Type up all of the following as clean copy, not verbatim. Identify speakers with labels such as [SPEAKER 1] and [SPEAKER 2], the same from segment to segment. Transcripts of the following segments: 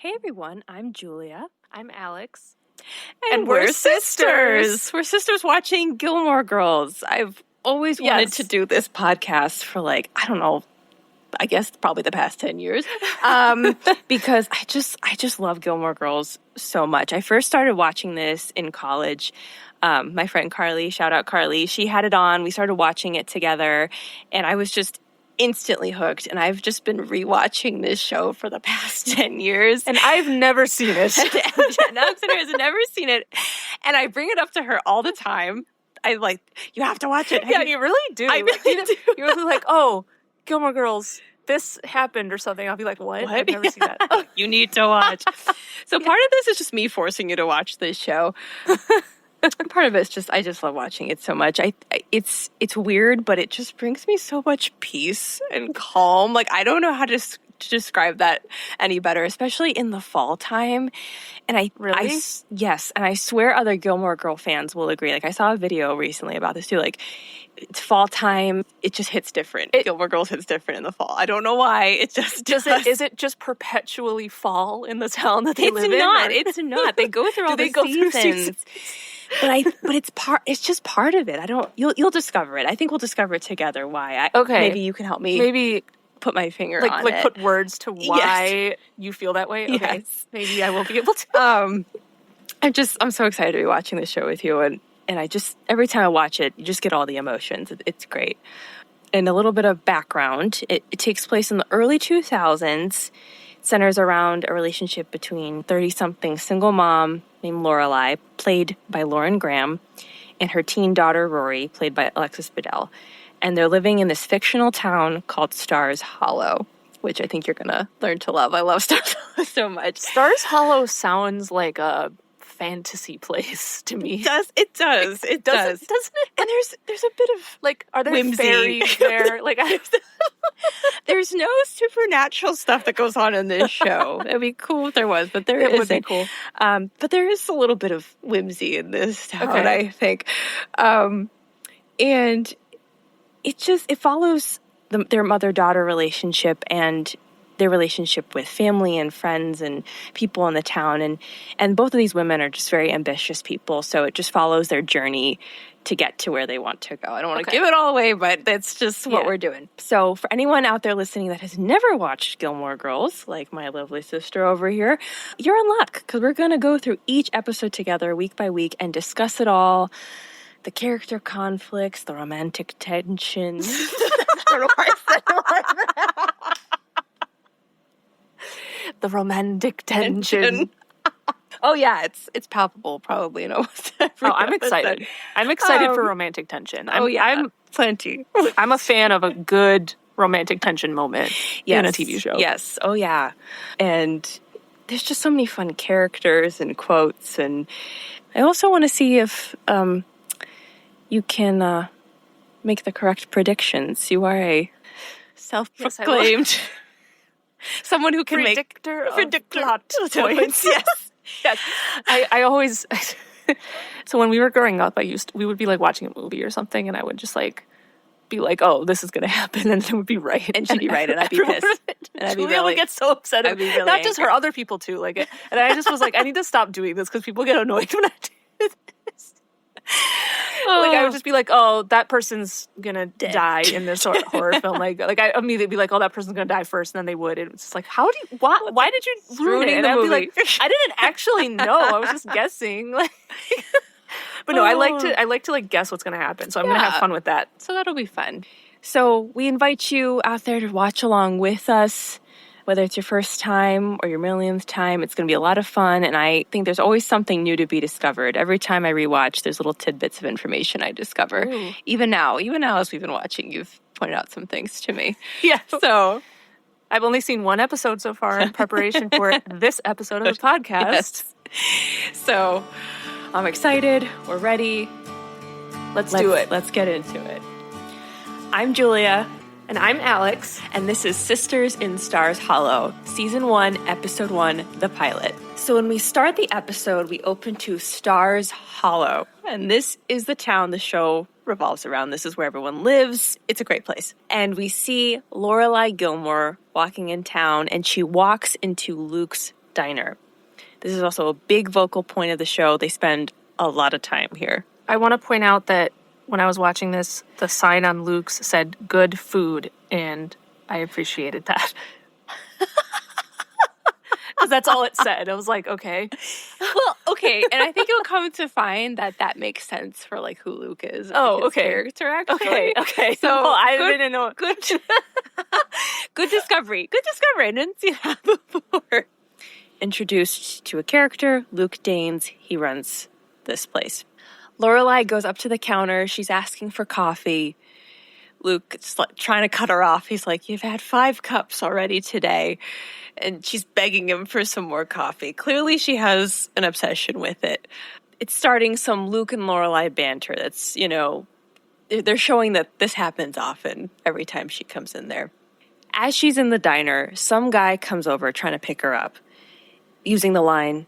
[SPEAKER 1] Hey everyone, I'm Julia.
[SPEAKER 2] I'm Alex.
[SPEAKER 1] And we're sisters. We're sisters watching Gilmore Girls. I've always wanted to do this podcast for I guess probably the past 10 years. Because I just love Gilmore Girls so much. I first started watching this in college. My friend Carly, shout out Carly, she had it on. We started watching it together and I was just instantly hooked, and I've just been rewatching this show for the past 10 years.
[SPEAKER 2] And I've never seen it.
[SPEAKER 1] Alexander has never seen it. And I bring it up to her all the time. I'm like, you have to watch it.
[SPEAKER 2] Yeah, you really do.
[SPEAKER 1] I really do.
[SPEAKER 2] You're really like, oh, Gilmore Girls, this happened or something. I'll be like, what? I've never seen that.
[SPEAKER 1] You need to watch. So part of this is just me forcing you to watch this show. Part of it's just I just love watching it so much. It's weird, but it just brings me so much peace and calm. Like I don't know how to describe that any better, especially in the fall time. And yes, and I swear other Gilmore Girl fans will agree. Like I saw a video recently about this too. Like it's fall time, it just hits different. Gilmore Girls hits different in the fall. I don't know why. It just does.
[SPEAKER 2] Is it just perpetually fall in the town that they live in?
[SPEAKER 1] It's not. They go through all the seasons. But it's just part of it. You'll discover it. I think we'll discover it together why. Maybe you can help me.
[SPEAKER 2] Maybe
[SPEAKER 1] put my finger on it.
[SPEAKER 2] Put words to why you feel that way. Okay.
[SPEAKER 1] Yes.
[SPEAKER 2] Maybe I will be able to.
[SPEAKER 1] I'm so excited to be watching this show with you, and I just every time I watch it, you just get all the emotions. It's great. And a little bit of background. It takes place in the early 2000s. It centers around a relationship between 30-something single mom named Lorelai, played by Lauren Graham, and her teen daughter, Rory, played by Alexis Bledel. And they're living in this fictional town called Stars Hollow, which I think you're going to learn to love. I love Stars Hollow so much.
[SPEAKER 2] Stars Hollow sounds like a fantasy place to me.
[SPEAKER 1] It does. Doesn't it? And there's a bit of
[SPEAKER 2] are there
[SPEAKER 1] whimsy
[SPEAKER 2] fairies there?
[SPEAKER 1] There's no supernatural stuff that goes on in this show. It'd be cool if there was, but there isn't.
[SPEAKER 2] It would be cool.
[SPEAKER 1] But there is a little bit of whimsy in this town, I think. And it follows their mother-daughter relationship and their relationship with family and friends and people in the town. And both of these women are just very ambitious people. So it just follows their journey to get to where they want to go. I don't want to give it all away, but that's just what we're doing. So for anyone out there listening that has never watched Gilmore Girls, like my lovely sister over here, you're in luck because we're going to go through each episode together week by week and discuss it all. The character conflicts, the romantic tensions. I don't know why I said it like that.
[SPEAKER 2] The romantic tension.
[SPEAKER 1] Oh yeah, it's palpable probably in almost every
[SPEAKER 2] I'm excited. I'm excited for romantic tension.
[SPEAKER 1] I'm plenty.
[SPEAKER 2] I'm a fan of a good romantic tension moment in a TV show.
[SPEAKER 1] Yes. Oh yeah. And there's just so many fun characters and quotes, and I also want to see if you can make the correct predictions. You are a self-proclaimed someone who can
[SPEAKER 2] predictor
[SPEAKER 1] make
[SPEAKER 2] plot points. Yes. I always so when we were growing up, we would be watching a movie or something, and I would just be like, oh, this is gonna happen, and it would be right,
[SPEAKER 1] and she'd be right, and I'd be pissed, and I'd be
[SPEAKER 2] really get so upset.
[SPEAKER 1] I'd be really
[SPEAKER 2] not just her, other people too. And I just was like, I need to stop doing this because people get annoyed when I do this. I would just be like, oh, that person's gonna die in this horror film. I immediately be like, oh, that person's gonna die first, and then they would. And it's just why did you ruin it? And I'd be like, I didn't actually know. I was just guessing. But no, I like to guess what's gonna happen. So I'm gonna have fun with that.
[SPEAKER 1] So that'll be fun. So we invite you out there to watch along with us. Whether it's your first time or your millionth time, it's going to be a lot of fun. And I think there's always something new to be discovered. Every time I rewatch, there's little tidbits of information I discover. Ooh. Even now as we've been watching, you've pointed out some things to me.
[SPEAKER 2] Yeah.
[SPEAKER 1] So
[SPEAKER 2] I've only seen one episode so far in preparation for this episode of the podcast.
[SPEAKER 1] Yes. So I'm excited. We're ready.
[SPEAKER 2] Let's do it.
[SPEAKER 1] Let's get into it. I'm Julia.
[SPEAKER 2] And I'm Alex.
[SPEAKER 1] And this is Sisters in Stars Hollow, Season 1, Episode 1, the pilot. So when we start the episode, we open to Stars Hollow. And this is the town the show revolves around. This is where everyone lives. It's a great place. And we see Lorelai Gilmore walking in town, and she walks into Luke's diner. This is also a big vocal point of the show. They spend a lot of time here.
[SPEAKER 2] I want to point out that when I was watching this, the sign on Luke's said good food, and I appreciated that. Because that's all it said. I was like, okay.
[SPEAKER 1] Well, okay, and I think you'll come to find that makes sense for like who Luke is.
[SPEAKER 2] Oh, okay.
[SPEAKER 1] Character, actually.
[SPEAKER 2] Okay.
[SPEAKER 1] So
[SPEAKER 2] well, I didn't know.
[SPEAKER 1] Good, good discovery. Good discovery. I didn't see that before. Introduced to a character, Luke Danes. He runs this place. Lorelai goes up to the counter. She's asking for coffee. Luke is like trying to cut her off. He's like, "You've had 5 cups already today." And she's begging him for some more coffee. Clearly, she has an obsession with it. It's starting some Luke and Lorelai banter. That's, they're showing that this happens often every time she comes in there. As she's in the diner, some guy comes over trying to pick her up, using the line,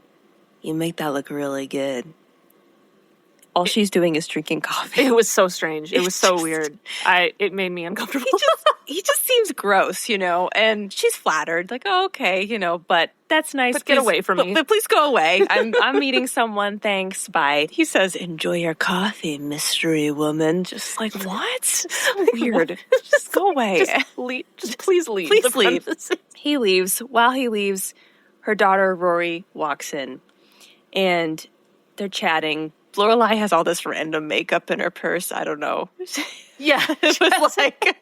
[SPEAKER 1] "You make that look really good." All she's doing is drinking coffee.
[SPEAKER 2] It was so strange. It was so weird. It made me uncomfortable.
[SPEAKER 1] He just seems gross, and she's flattered, like, "Oh, okay, but that's nice.
[SPEAKER 2] But get away from me.
[SPEAKER 1] But please go away. I'm meeting someone, thanks, bye." He says, "Enjoy your coffee, mystery woman." Just like, what? So weird. Just go away.
[SPEAKER 2] Just leave. Just please leave.
[SPEAKER 1] Please leave. He leaves. While he leaves, her daughter, Rory, walks in, and they're chatting. Lorelai has all this random makeup in her purse. I don't know.
[SPEAKER 2] Yeah.
[SPEAKER 1] It was like...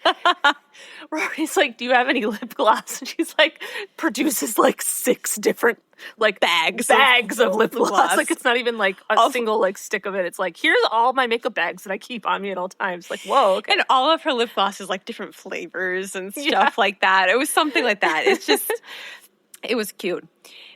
[SPEAKER 2] Rory's like, "Do you have any lip gloss?" And she's like, produces like 6 different bags of lip gloss. Like, it's not even like a single stick of it. It's like, here's all my makeup bags that I keep on me at all times. Like, whoa. Okay.
[SPEAKER 1] And all of her lip gloss is like different flavors and stuff like that. It was something like that. It's just, it was cute.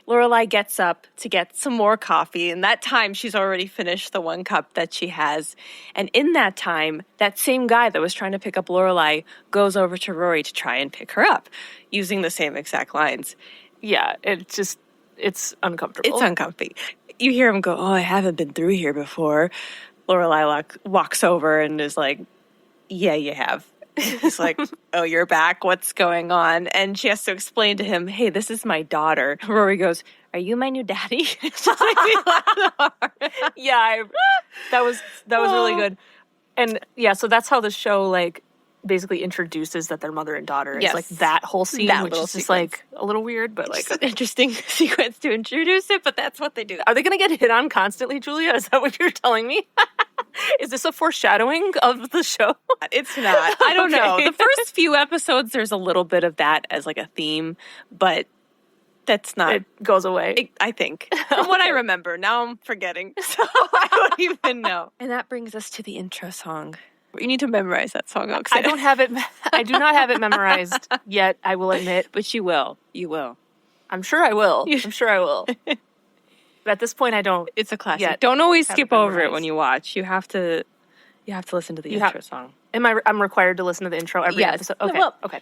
[SPEAKER 1] Lorelai gets up to get some more coffee, and that time she's already finished the 1 cup that she has. And in that time, that same guy that was trying to pick up Lorelai goes over to Rory to try and pick her up, using the same exact lines.
[SPEAKER 2] Yeah, it's uncomfortable.
[SPEAKER 1] It's uncomfy. You hear him go, "Oh, I haven't been through here before." Lorelai walks over and is like, "Yeah, you have." He's like, "Oh, you're back. What's going on?" And she has to explain to him, "Hey, this is my daughter." Rory goes, "Are you my new daddy?"
[SPEAKER 2] Yeah, that was really good. And yeah, so that's how the show basically introduces that they're mother and daughter. It's like that whole scene, which is just like a little weird, but like
[SPEAKER 1] an interesting sequence to introduce it, but that's what they do.
[SPEAKER 2] Are they going to get hit on constantly, Julia? Is that what you're telling me? Is this a foreshadowing of the show?
[SPEAKER 1] It's not. I don't know. The first few episodes, there's a little bit of that as like a theme, but that's not...
[SPEAKER 2] It goes away.
[SPEAKER 1] I think. From what I remember. Now I'm forgetting. So I don't even know. And that brings us to the intro song. You need to memorize that song, Oxana.
[SPEAKER 2] I don't have it. I do not have it memorized yet, I will admit.
[SPEAKER 1] But you will. You will.
[SPEAKER 2] I'm sure I will. I'm sure I will. But at this point, I don't.
[SPEAKER 1] It's a classic. Don't always skip over it when you watch. You have to listen to the intro song.
[SPEAKER 2] I'm required to listen to the intro every episode? Okay.
[SPEAKER 1] Well,
[SPEAKER 2] okay.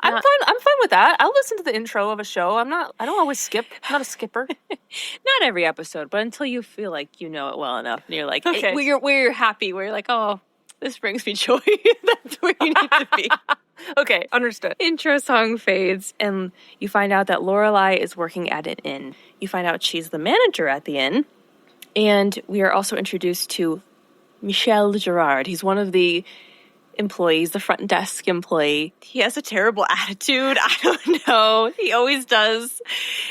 [SPEAKER 2] I'm fine with that. I'll listen to the intro of a show. I don't always skip. I'm not a skipper.
[SPEAKER 1] Not every episode, but until you feel like you know it well enough and you're like, okay. where you're happy, where you're like, "Oh, this brings me joy." That's where you need to be.
[SPEAKER 2] Okay, understood.
[SPEAKER 1] Intro song fades, and you find out that Lorelai is working at an inn. You find out she's the manager at the inn, and we are also introduced to Michel Gerard. He's one of the employees, the front desk employee. He has a terrible attitude. I don't know. He always does.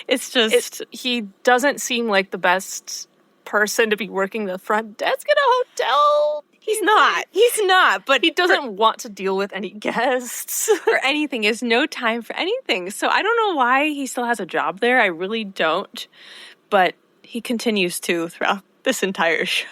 [SPEAKER 1] It's just...
[SPEAKER 2] he doesn't seem like the best person to be working the front desk at a hotel.
[SPEAKER 1] He's not, but
[SPEAKER 2] he doesn't want to deal with any guests
[SPEAKER 1] or anything. He has no time for anything. So I don't know why he still has a job there. I really don't. But he continues to throughout this entire show.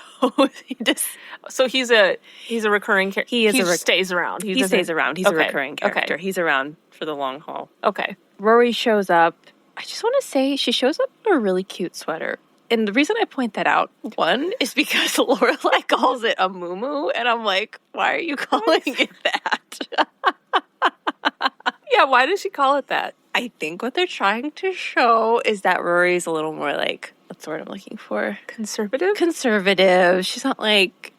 [SPEAKER 2] So he's a recurring character.
[SPEAKER 1] He
[SPEAKER 2] stays around.
[SPEAKER 1] He stays around. He's a recurring character. Okay. He's around for the long haul.
[SPEAKER 2] Okay.
[SPEAKER 1] Rory shows up. I just want to say she shows up in a really cute sweater. And the reason I point that out, one, is because Lorelai calls it a muumuu, and I'm like, why are you calling it that?
[SPEAKER 2] Yeah, why does she call it that?
[SPEAKER 1] I think what they're trying to show is that Rory's a little more like, what's the word I'm looking for?
[SPEAKER 2] Conservative?
[SPEAKER 1] Conservative. She's not like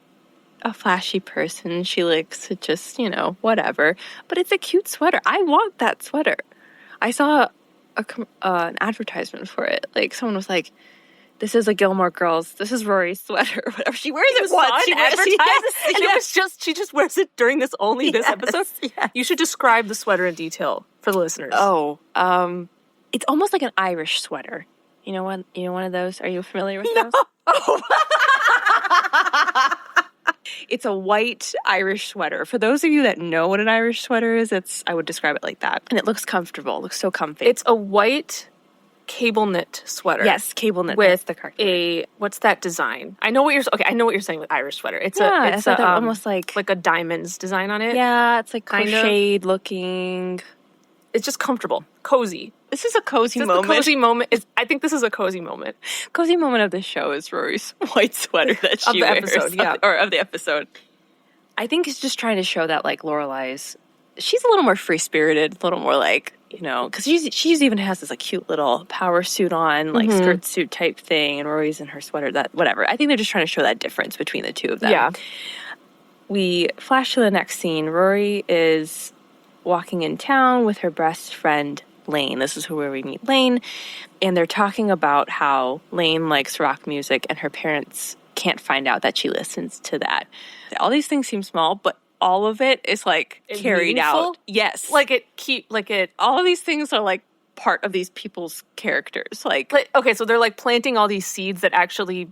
[SPEAKER 1] a flashy person. She likes to just, whatever. But it's a cute sweater. I want that sweater. I saw an advertisement for it. Like someone was like, "This is a Gilmore Girls. This is Rory's sweater." Whatever, she wears it once. She advertises,
[SPEAKER 2] and it was just she just wears it during this episode. Yes. You should describe the sweater in detail for the listeners.
[SPEAKER 1] Oh, it's almost like an Irish sweater. You know one of those? Are you familiar with those? Oh. It's a white Irish sweater. For those of you that know what an Irish sweater is, I would describe it like that. And it looks comfortable. It looks so comfy.
[SPEAKER 2] It's a white cable knit sweater.
[SPEAKER 1] Yes, cable knit
[SPEAKER 2] with
[SPEAKER 1] the
[SPEAKER 2] what's that design? I know what you're saying with Irish sweater. It's
[SPEAKER 1] almost like
[SPEAKER 2] a diamonds design on it.
[SPEAKER 1] Yeah, it's like crocheted looking.
[SPEAKER 2] It's just comfortable, cozy.
[SPEAKER 1] This is a cozy moment.
[SPEAKER 2] Cozy moment. I think this is a cozy moment.
[SPEAKER 1] Cozy moment of the show is Rory's white sweater that she wears. Of the episode. I think it's just trying to show that, like, Lorelai's, she's a little more free-spirited, a little more, like, because she's even has this, like, cute little power suit on, like, skirt suit type thing, and Rory's in her sweater, that, whatever. I think they're just trying to show that difference between the two of them.
[SPEAKER 2] Yeah.
[SPEAKER 1] We flash to the next scene. Rory is walking in town with her best friend, Lane. This is where we meet Lane, and they're talking about how Lane likes rock music and her parents can't find out that she listens to that. All these things seem small, but all of it is like carried out. Yes. All of these things are like part of these people's characters. Like
[SPEAKER 2] okay, so they're like planting all these seeds that actually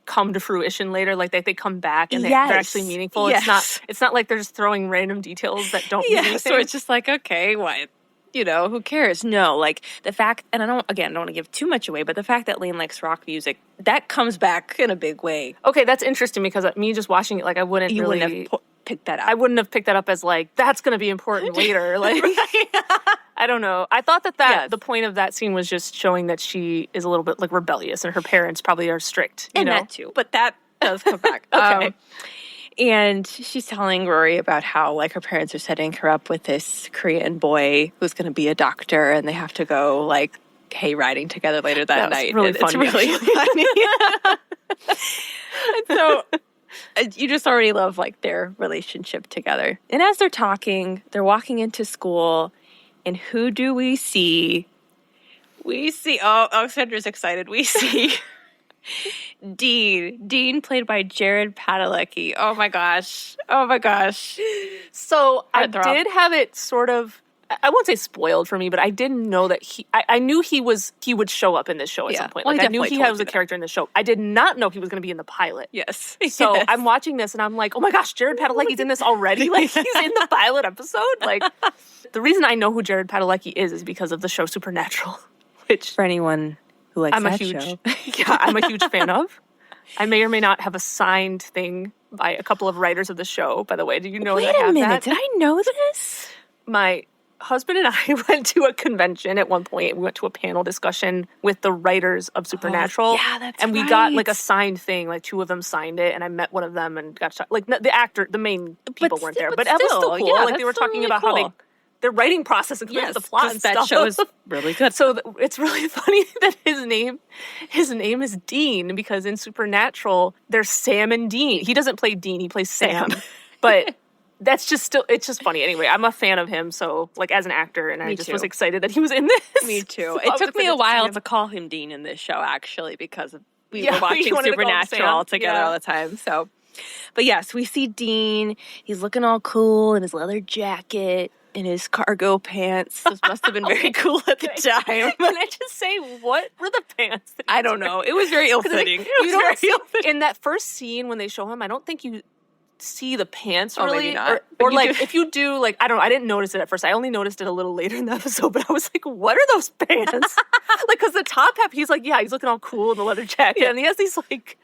[SPEAKER 2] come to fruition later, like they come back and they're actually meaningful.
[SPEAKER 1] Yes.
[SPEAKER 2] It's not like they're just throwing random details that don't mean anything.
[SPEAKER 1] So it's just like, okay, what? Who cares? No, like the fact, and I don't want to give too much away, but the fact that Lane likes rock music, that comes back in a big way.
[SPEAKER 2] Okay, that's interesting because me just watching it, like I wouldn't have
[SPEAKER 1] picked that up.
[SPEAKER 2] I wouldn't have picked that up as like, that's going to be important later. Like, I don't know. I thought that the point of that scene was just showing that she is a little bit like rebellious and her parents probably are strict. You know?
[SPEAKER 1] That too, but that does come back.
[SPEAKER 2] Okay.
[SPEAKER 1] And she's telling Rory about how, like, her parents are setting her up with this Korean boy who's going to be a doctor, and they have to go, like, hay riding together later that night.
[SPEAKER 2] Really funny.
[SPEAKER 1] It's really funny. So you just already love, like, their relationship together. And as they're talking, they're walking into school, and who do we see? We see, Sandra's excited. We see Dean played by Jared Padalecki. Oh my gosh.
[SPEAKER 2] So I did have it sort of, I won't say spoiled for me, but I didn't know that I knew he would show up in this show at some point. Like, I knew he was a character in the show. I did not know he was going to be in the pilot.
[SPEAKER 1] Yes.
[SPEAKER 2] So I'm watching this and I'm like, oh my gosh, Jared Padalecki's in this already? Like, he's in the pilot episode? Like, the reason I know who Jared Padalecki is because of the show Supernatural, which,
[SPEAKER 1] for anyone who likes show.
[SPEAKER 2] Yeah, I'm a huge fan of. I may or may not have a signed thing by a couple of writers of the show, by the way. Do you know that I have that?
[SPEAKER 1] Wait a minute. Did I know this?
[SPEAKER 2] My husband and I went to a convention at one point. We went to a panel discussion with the writers of Supernatural.
[SPEAKER 1] Yeah, that's
[SPEAKER 2] and we got like a signed thing. Like 2 of them signed it, and I met one of them and got shot. Like the main people weren't there, but it was still cool.
[SPEAKER 1] Yeah,
[SPEAKER 2] like they were talking about how their writing process and the plot and
[SPEAKER 1] that
[SPEAKER 2] stuff.
[SPEAKER 1] Show is really good.
[SPEAKER 2] So it's really funny that his name is Dean, because in Supernatural there's Sam and Dean. He doesn't play Dean, he plays Sam. But it's just funny. Anyway, I'm a fan of him, so like as an actor, and I just was excited that he was in this.
[SPEAKER 1] Me too. It took me a while to call him Dean in this show, actually, because we were watching Supernatural all together all the time. So, but yes, we see Dean. He's looking all cool in his leather jacket, in his cargo pants. This must have been very cool at the time.
[SPEAKER 2] Can I just say, what were the pants?
[SPEAKER 1] I don't know. It was very ill-fitting.
[SPEAKER 2] In that first scene when they show him, I don't think you see the pants really.
[SPEAKER 1] Maybe not.
[SPEAKER 2] Or like, if you do, like, I don't know, I didn't notice it at first. I only noticed it a little later in the episode, but I was like, what are those pants? Like, because the top half, he's like, yeah, he's looking all cool in the leather jacket, and he has these, like,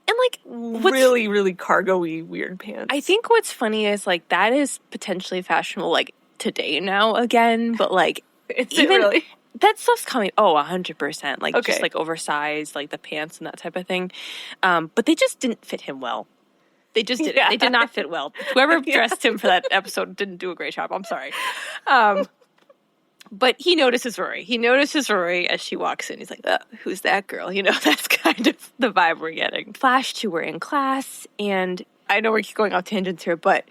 [SPEAKER 1] and like
[SPEAKER 2] really, really cargo-y weird pants.
[SPEAKER 1] I think what's funny is like that is potentially fashionable like today now again, but like
[SPEAKER 2] really?
[SPEAKER 1] That stuff's coming 100%. Like just like oversized, like the pants and that type of thing. But they just didn't fit him well. They just didn't. They did not fit well. Whoever dressed him for that episode didn't do a great job. I'm sorry. But he notices Rory. He notices Rory as she walks in. He's like, who's that girl? That's kind of the vibe we're getting. Flash to we're in class, and I know we're going off tangents here, but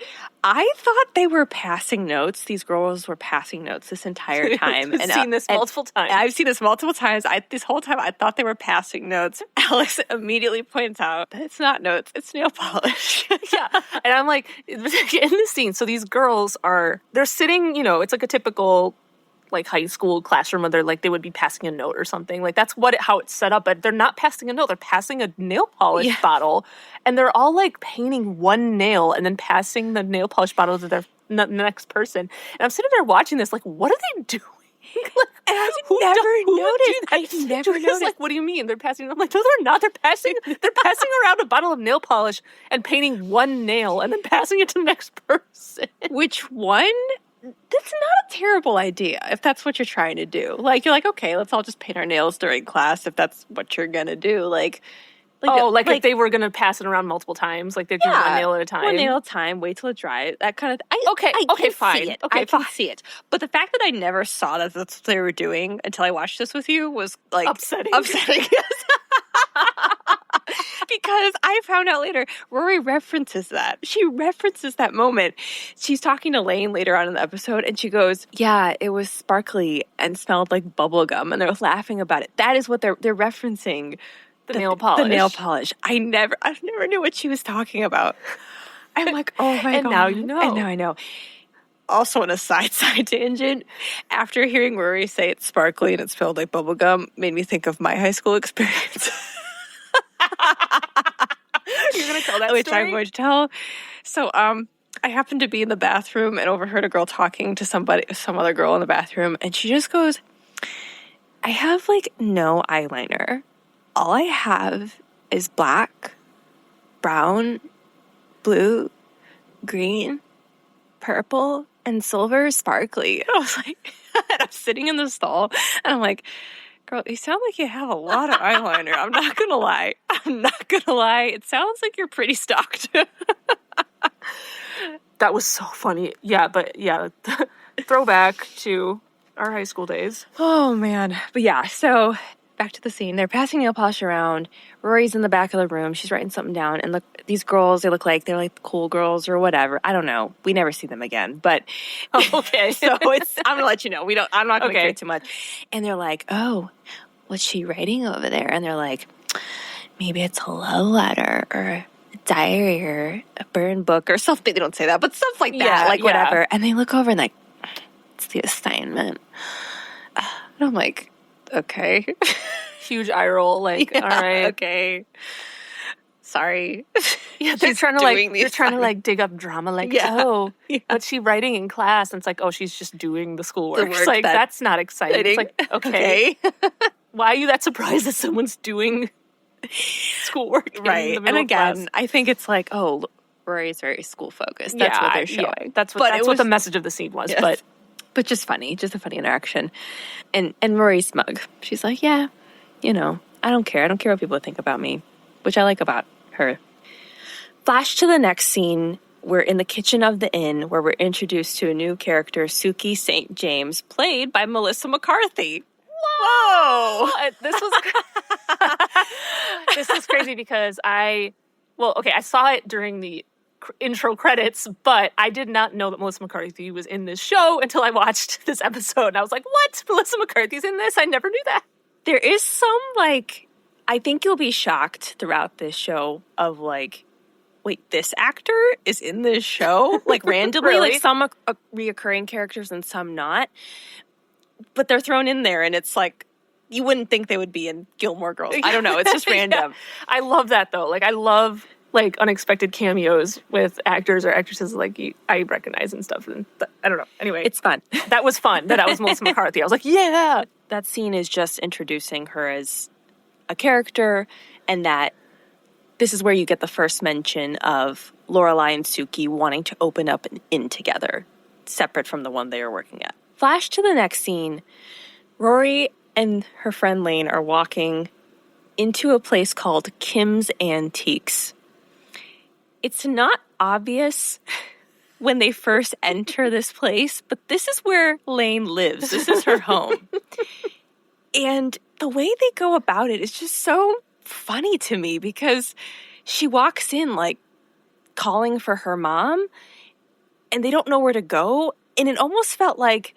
[SPEAKER 1] I thought they were passing notes. These girls were passing notes this entire time.
[SPEAKER 2] I've seen this multiple times.
[SPEAKER 1] I've seen this multiple times. This whole time I thought they were passing notes. Alex immediately points out that it's not notes, it's nail polish.
[SPEAKER 2] Yeah. And I'm like, in this scene, so these girls they're sitting, it's like a typical like high school classroom where they would be passing a note or something. Like that's how it's set up, but they're not passing a note. They're passing a nail polish bottle, and they're all like painting one nail and then passing the nail polish bottle to the next person. And I'm sitting there watching this, like, what are they doing? Like,
[SPEAKER 1] and I never noticed.
[SPEAKER 2] Like, what do you mean they're passing? I'm like, those are not. They're passing around a bottle of nail polish and painting one nail and then passing it to the next person.
[SPEAKER 1] Which one? That's not a terrible idea if that's what you're trying to do. Like, you're like, okay, let's all just paint our nails during class if that's what you're going to do.
[SPEAKER 2] If they were going to pass it around multiple times, like they're doing one nail at a time.
[SPEAKER 1] One nail at a time, wait till it dries, that kind of thing.
[SPEAKER 2] Fine.
[SPEAKER 1] I can see it. But the fact that I never saw that that's what they were doing until I watched this with you was, like...
[SPEAKER 2] Upsetting.
[SPEAKER 1] Because I found out later, Rory references that. She references that moment. She's talking to Lane later on in the episode, and she goes, yeah, it was sparkly and smelled like bubble gum, and they're laughing about it. That is what they're referencing.
[SPEAKER 2] The nail polish.
[SPEAKER 1] The nail polish. I never knew what she was talking about. I'm like, oh my God.
[SPEAKER 2] And now you know.
[SPEAKER 1] And now I know. Also, on a side tangent, after hearing Rory say it's sparkly and it smelled like bubble gum, made me think of my high school experience.
[SPEAKER 2] You're going to tell that
[SPEAKER 1] Which
[SPEAKER 2] story?
[SPEAKER 1] I'm going to tell. So, I happened to be in the bathroom and overheard a girl talking to some other girl in the bathroom, and she just goes, I have, like, no eyeliner. All I have is black, brown, blue, green, purple, and silver sparkly. And I was like, and I'm sitting in the stall, and I'm like, girl, you sound like you have a lot of eyeliner. I'm not going to lie. It sounds like you're pretty stocked.
[SPEAKER 2] That was so funny. Yeah, but yeah, throwback to our high school days.
[SPEAKER 1] Oh, man. But yeah, so back to the scene. They're passing nail polish around. Rory's in the back of the room. She's writing something down. And look, these girls, they're like the cool girls or whatever. I don't know. We never see them again. But
[SPEAKER 2] okay.
[SPEAKER 1] So I'm going to let you know. I'm not going to care too much. And they're like, oh, what's she writing over there? And they're like, maybe it's a love letter or a diary or a burn book or something. They don't say that, but stuff like that. Whatever. And they look over and it's the assignment. And I'm like, okay.
[SPEAKER 2] Huge eye roll, all right.
[SPEAKER 1] Okay. Sorry.
[SPEAKER 2] Yeah, they're trying to dig up drama, what's she writing in class? And it's like, oh, she's just doing the schoolwork. It's like, that's not exciting. It's like, okay. Why are you that surprised that someone's doing schoolwork?
[SPEAKER 1] Right. And again, class? I think it's like, oh, Rory's very school focused. That's what they're showing.
[SPEAKER 2] Yeah, that's what the message of the scene was. Yes.
[SPEAKER 1] But just funny, just a funny interaction. And Rory's smug. She's like, yeah, I don't care. I don't care what people think about me, which I like about her. Flash to the next scene. We're in the kitchen of the inn where we're introduced to a new character, Suki St. James, played by Melissa McCarthy. Whoa!
[SPEAKER 2] This was crazy because I saw it during the intro credits, but I did not know that Melissa McCarthy was in this show until I watched this episode. And I was like, what? Melissa McCarthy's in this? I never knew that.
[SPEAKER 1] There is some, I think you'll be shocked throughout this show of, wait, this actor is in this show? Randomly?
[SPEAKER 2] Really?
[SPEAKER 1] Some reoccurring characters and some not. But they're thrown in there, and it's you wouldn't think they would be in Gilmore Girls. I don't know. It's just random.
[SPEAKER 2] Yeah. I love that, though. I love... unexpected cameos with actors or actresses I recognize and stuff. And I don't know. Anyway.
[SPEAKER 1] It's fun.
[SPEAKER 2] That was fun. That was Melissa McCarthy. I was like, yeah.
[SPEAKER 1] That scene is just introducing her as a character, and that this is where you get the first mention of Lorelai and Suki wanting to open up an inn together, separate from the one they are working at. Flash to the next scene. Rory and her friend Lane are walking into a place called Kim's Antiques. It's not obvious when they first enter this place, but this is where Lane lives. This is her home. And the way they go about it is just so funny to me because she walks in calling for her mom, and they don't know where to go. And it almost felt like,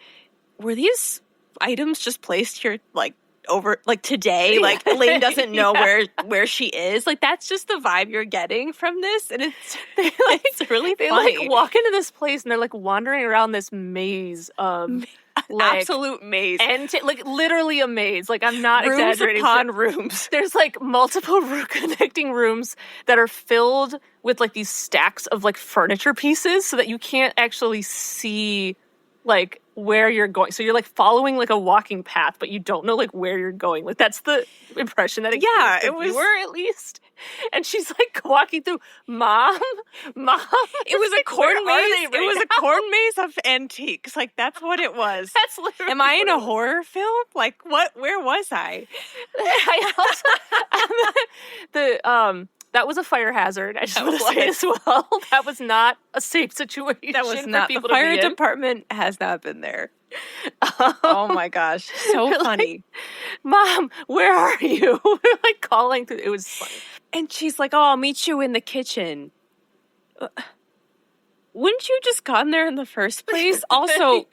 [SPEAKER 1] were these items just placed here, like, over, like, today? Like, Elaine doesn't know where she is. Like, that's just the vibe you're getting from this. And it's really funny.
[SPEAKER 2] They, like, walk into this place, and they're, like, wandering around this maze of... Like,
[SPEAKER 1] absolute maze.
[SPEAKER 2] And like literally a maze. Like, I'm not exaggerating.
[SPEAKER 1] Rooms upon rooms.
[SPEAKER 2] There's like multiple connecting rooms that are filled with like these stacks of like furniture pieces so that you can't actually see like where you're going. So you're like following like a walking path, but you don't know like where you're going. Like, that's the impression that it gives the viewer, at least. And she's like walking through, Mom.
[SPEAKER 1] It was a corn maze. It was a corn maze of antiques. Like, that's what it was.
[SPEAKER 2] That's literally.
[SPEAKER 1] Am I in a horror film? Like, what? Where was I?
[SPEAKER 2] That was a fire hazard. I just want to say as well. That was not a safe situation.
[SPEAKER 1] That was not. The fire department has not been there. Oh my gosh, so funny.
[SPEAKER 2] Like, Mom, where are you? We're like calling through. It was funny.
[SPEAKER 1] And she's like, "Oh, I'll meet you in the kitchen." Wouldn't you just gotten there in the first place? Also,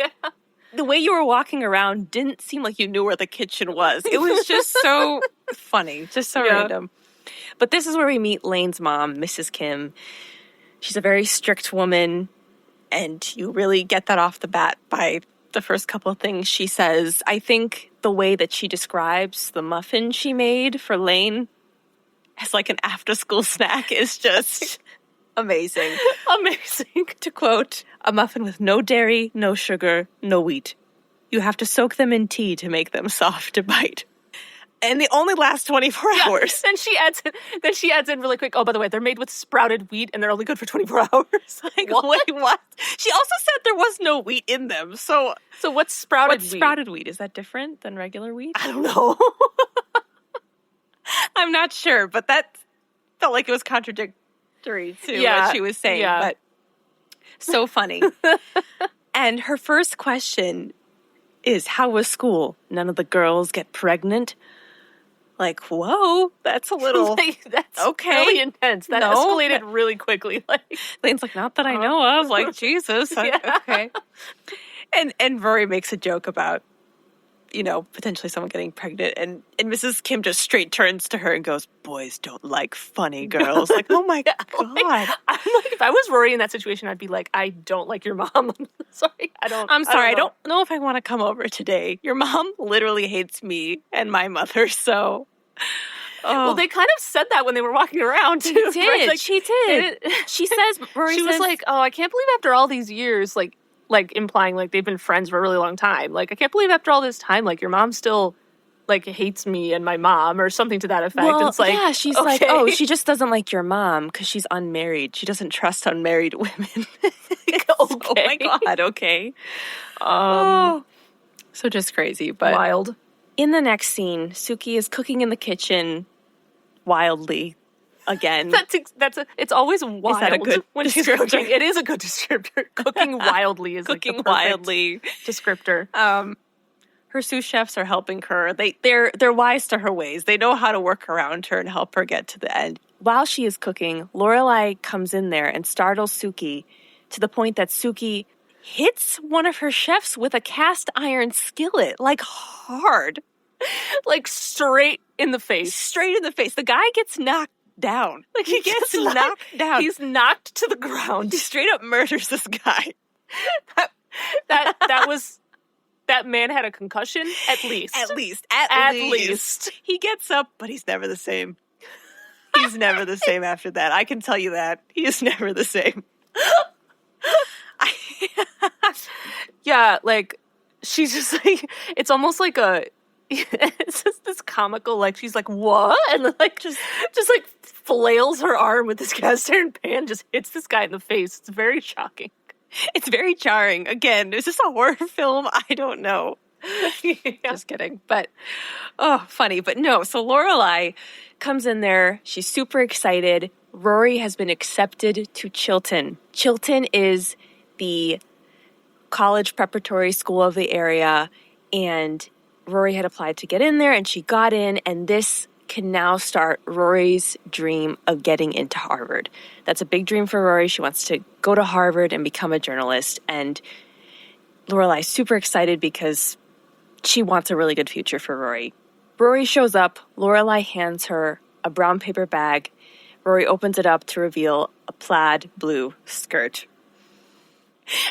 [SPEAKER 1] the way you were walking around didn't seem like you knew where the kitchen was. It was just so funny, just so random. But this is where we meet Lane's mom, Mrs. Kim. She's a very strict woman, and you really get that off the bat by the first couple of things she says. I think the way that she describes the muffin she made for Lane as like an after-school snack is just amazing.
[SPEAKER 2] Amazing.
[SPEAKER 1] To quote, "A muffin with no dairy, no sugar, no wheat. You have to soak them in tea to make them soft to bite. And they only last 24 hours.
[SPEAKER 2] Then she adds in really quick, "Oh, by the way, they're made with sprouted wheat and they're only good for 24 hours.
[SPEAKER 1] Like, wait, what? She also said there was no wheat in them. So
[SPEAKER 2] what's sprouted wheat?
[SPEAKER 1] Sprouted wheat? Is that different than regular wheat?
[SPEAKER 2] I don't know.
[SPEAKER 1] I'm not sure, but that felt like it was contradictory to what she was saying.
[SPEAKER 2] Yeah.
[SPEAKER 1] But so funny. And her first question is, "How was school? None of the girls get pregnant?" Like, whoa, that's a little
[SPEAKER 2] that's
[SPEAKER 1] okay.
[SPEAKER 2] Really intense. That escalated really quickly. Like,
[SPEAKER 1] Lane's like, "Not that I know of." Like, Jesus. Okay. And Rory makes a joke about, potentially someone getting pregnant. And Mrs. Kim just straight turns to her and goes, "Boys don't like funny girls." Like, oh my God.
[SPEAKER 2] I'm like, if I was Rory in that situation, I'd be like, "I don't like your mom." I'm sorry. I don't
[SPEAKER 1] know if I want to come over today. Your mom literally hates me and my mother, so.
[SPEAKER 2] Well, they kind of said that when they were walking around, too.
[SPEAKER 1] She did.
[SPEAKER 2] Right? Like,
[SPEAKER 1] she did. She says, Rory
[SPEAKER 2] was like, "Oh, I can't believe after all these years," like implying like they've been friends for a really long time. Like, "I can't believe after all this time, like your mom still like hates me and my mom," or something to that effect.
[SPEAKER 1] Well,
[SPEAKER 2] it's like,
[SPEAKER 1] yeah, she's like, "Oh, she just doesn't like your mom because she's unmarried. She doesn't trust unmarried women."
[SPEAKER 2] Okay.
[SPEAKER 1] Oh my God. Okay. So just crazy, but
[SPEAKER 2] wild.
[SPEAKER 1] In the next scene, Suki is cooking in the kitchen wildly again.
[SPEAKER 2] It's always wild.
[SPEAKER 1] Is that a good
[SPEAKER 2] when she's cooking? It is a good descriptor. Cooking wildly is
[SPEAKER 1] cooking
[SPEAKER 2] like the
[SPEAKER 1] wildly
[SPEAKER 2] descriptor.
[SPEAKER 1] Her sous chefs are helping her. They're wise to her ways. They know how to work around her and help her get to the end. While she is cooking, Lorelai comes in there and startles Suki to the point that Suki hits one of her chefs with a cast iron skillet, like hard.
[SPEAKER 2] Like straight in the face.
[SPEAKER 1] Straight in the face. The guy gets knocked down. Like, he gets knocked down.
[SPEAKER 2] He's knocked to the ground.
[SPEAKER 1] He straight up murders this guy.
[SPEAKER 2] That man had a concussion, at least.
[SPEAKER 1] At least. He gets up, but he's never the same. He's never the same after that. I can tell you that. He is never the same.
[SPEAKER 2] Yeah, like, she's just like, it's almost like it's just this comical, like, she's like, "What?" And like, just like flails her arm with this cast iron pan, just hits this guy in the face. It's very shocking.
[SPEAKER 1] It's very jarring. Again, is this a horror film? I don't know.
[SPEAKER 2] Yeah.
[SPEAKER 1] Just kidding. But, funny. But no, so Lorelai comes in there. She's super excited. Rory has been accepted to Chilton. Chilton is the college preparatory school of the area, and Rory had applied to get in there, and she got in, and this can now start Rory's dream of getting into Harvard. That's a big dream for Rory. She wants to go to Harvard and become a journalist. And Lorelai's super excited because she wants a really good future for Rory. Rory shows up. Lorelai hands her a brown paper bag. Rory opens it up to reveal a plaid blue skirt.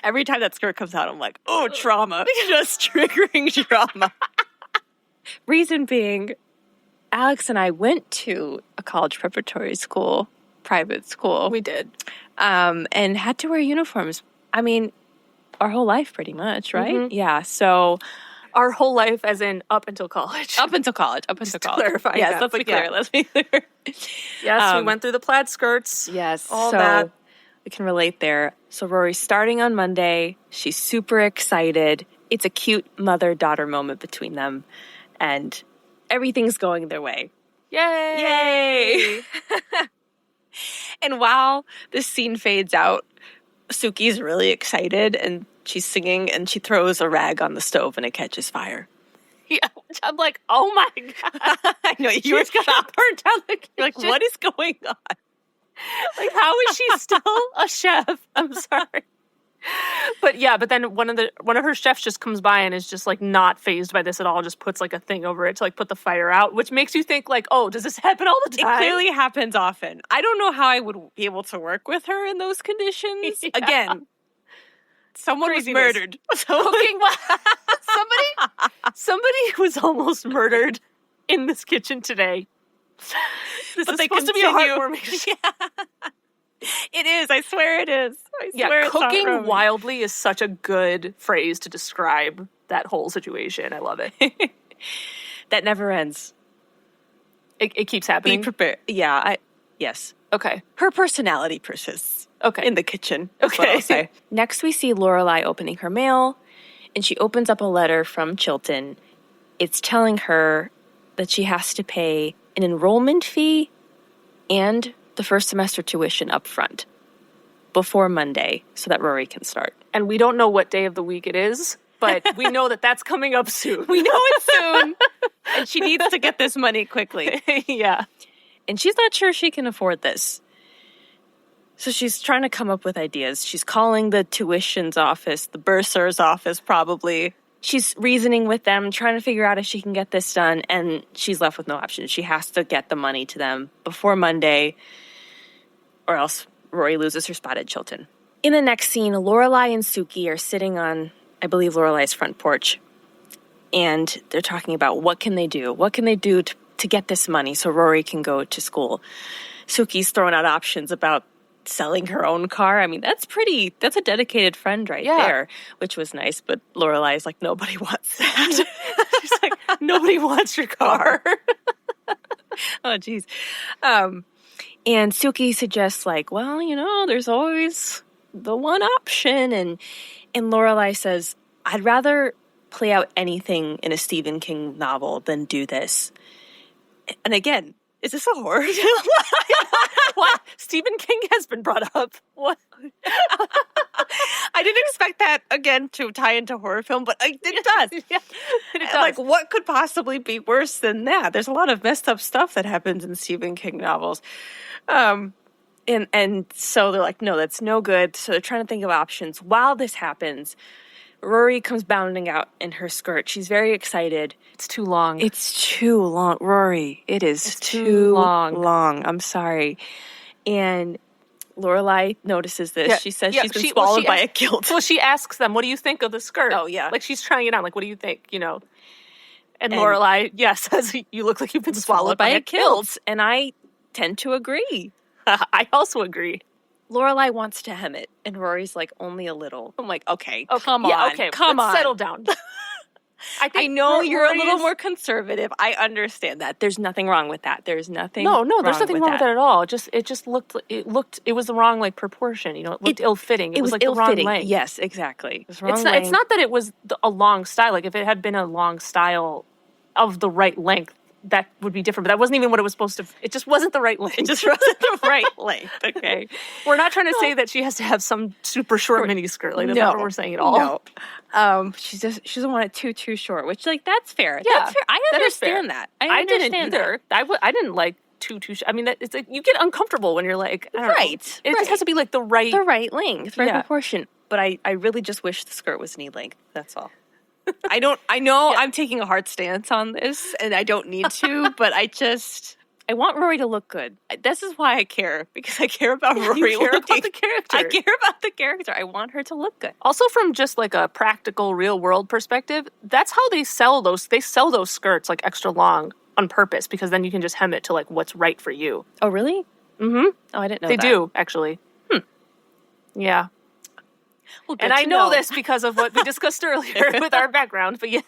[SPEAKER 1] Every time that skirt comes out, I'm like, oh, trauma. Just triggering trauma. Reason being, Alex and I went to a college preparatory school, private school.
[SPEAKER 2] We did.
[SPEAKER 1] And had to wear uniforms. I mean, our whole life pretty much, right?
[SPEAKER 2] Mm-hmm.
[SPEAKER 1] Yeah, so...
[SPEAKER 2] Our whole life as in up until college.
[SPEAKER 1] Up until college.
[SPEAKER 2] Clarifying
[SPEAKER 1] yes,
[SPEAKER 2] that,
[SPEAKER 1] let's be clear.
[SPEAKER 2] yeah.
[SPEAKER 1] Let's be clear.
[SPEAKER 2] Yes, we went through the plaid skirts.
[SPEAKER 1] Yes,
[SPEAKER 2] all
[SPEAKER 1] so
[SPEAKER 2] that.
[SPEAKER 1] we can relate there. So Rory's starting on Monday. She's super excited. It's a cute mother-daughter moment between them. And everything's going their way.
[SPEAKER 2] Yay!
[SPEAKER 1] And while this scene fades out, Suki's really excited and she's singing and she throws a rag on the stove and it catches fire.
[SPEAKER 2] Yeah, I'm like, oh my God.
[SPEAKER 1] I know, you were shocked.
[SPEAKER 2] Burned down the kitchen.
[SPEAKER 1] You're like, what is going on?
[SPEAKER 2] Like, how is she still a chef? I'm sorry. But yeah, but then one of her chefs just comes by and is just like not fazed by this at all, just puts like a thing over it to like put the fire out, which makes you think like, oh, does this happen all the time?
[SPEAKER 1] It clearly happens often. I don't know how I would be able to work with her in those conditions. Yeah. Again, someone
[SPEAKER 2] Craziness.
[SPEAKER 1] Was murdered.
[SPEAKER 2] Cooking. Somebody was almost murdered in this kitchen today. This is supposed to be a heartwarming.
[SPEAKER 1] Yeah. It is. I swear it is. I swear
[SPEAKER 2] cooking wildly is such a good phrase to describe that whole situation. I love it.
[SPEAKER 1] That never ends.
[SPEAKER 2] It keeps happening.
[SPEAKER 1] Be prepared. Yeah. Yes.
[SPEAKER 2] Okay.
[SPEAKER 1] Her personality persists.
[SPEAKER 2] Okay.
[SPEAKER 1] In the kitchen.
[SPEAKER 2] Okay.
[SPEAKER 1] Next, we see Lorelai opening her mail, and she opens up a letter from Chilton. It's telling her that she has to pay an enrollment fee and the first semester tuition up front before Monday so that Rory can start.
[SPEAKER 2] And we don't know what day of the week it is, but we know that that's coming up soon.
[SPEAKER 1] We know it's soon. And she needs to get this money quickly.
[SPEAKER 2] Yeah.
[SPEAKER 1] And she's not sure she can afford this. So she's trying to come up with ideas. She's calling the tuitions office, the bursar's office probably. She's reasoning with them, trying to figure out if she can get this done, and she's left with no option. She has to get the money to them before Monday, or else Rory loses her spot at Chilton. In the next scene, Lorelai and Suki are sitting on, I believe, Lorelai's front porch, and they're talking about what can they do? What can they do to get this money so Rory can go to school? Suki's throwing out options about selling her own car. I mean, that's a dedicated friend right there, which was nice. But Lorelai's like, nobody wants that.
[SPEAKER 2] She's like, nobody wants your car.
[SPEAKER 1] Oh, geez. And Suki suggests like, well, there's always the one option. And Lorelai says, I'd rather play out anything in a Stephen King novel than do this. And again, is this a horror film?
[SPEAKER 2] What? Stephen King has been brought up. What?
[SPEAKER 1] I didn't expect that, again, to tie into horror film, but it does. Yeah, it does. Like, what could possibly be worse than that? There's a lot of messed up stuff that happens in Stephen King novels. And so they're like, no, that's no good. So they're trying to think of options. While this happens, Rory comes bounding out in her skirt. She's very excited.
[SPEAKER 2] It's too long.
[SPEAKER 1] It's too long. Rory, it's too long. I'm sorry. And Lorelai notices this. Yeah, she says she's been swallowed by a kilt.
[SPEAKER 2] Well, she asks them, what do you think of the skirt?
[SPEAKER 1] Oh, yeah.
[SPEAKER 2] Like, she's trying it on. Like, what do you think? And Lorelai, says, you look like you've been swallowed by a kilt.
[SPEAKER 1] And I tend to agree.
[SPEAKER 2] I also agree.
[SPEAKER 1] Lorelai wants to hem it, and Rory's like, only a little. I'm like, okay, come on.
[SPEAKER 2] Let's settle down.
[SPEAKER 1] I know you're a little more conservative. I understand that. There's nothing wrong with that. There's nothing.
[SPEAKER 2] No, there's nothing wrong with that at all. It was the wrong proportion. It looked ill-fitting. It was like the wrong length.
[SPEAKER 1] Yes, exactly.
[SPEAKER 2] It's not that it was a long style. Like if it had been a long style of the right length, that would be different. But that wasn't even what it was supposed to. It just wasn't the right length.
[SPEAKER 1] It just wasn't the right length. Okay.
[SPEAKER 2] We're not trying to say that she has to have some super short mini skirt. Like, that's not what we're saying at all.
[SPEAKER 1] No. She doesn't want it too short, which, like, that's fair. Yeah. That's fair. I understand that. I
[SPEAKER 2] didn't either. I didn't like too short. I mean, it's like, you get uncomfortable when you're like, I don't know. It just has to be like the right
[SPEAKER 1] length, right proportion. But I really just wish the skirt was knee length. That's all. I know I'm taking a hard stance on this, and I don't need to, but I want Rory to look good. This is why I care, because I care about Rory.
[SPEAKER 2] You care about the character.
[SPEAKER 1] I care about the character. I want her to look good.
[SPEAKER 2] Also, from just like a practical, real world perspective, that's how they sell those. They sell those skirts like extra long on purpose, because then you can just hem it to like what's right for you.
[SPEAKER 1] Oh, really?
[SPEAKER 2] Mm-hmm.
[SPEAKER 1] Oh, I didn't know
[SPEAKER 2] they
[SPEAKER 1] that.
[SPEAKER 2] They do, actually. Yeah. Well, and I know this because of what we discussed earlier with our background, but yeah.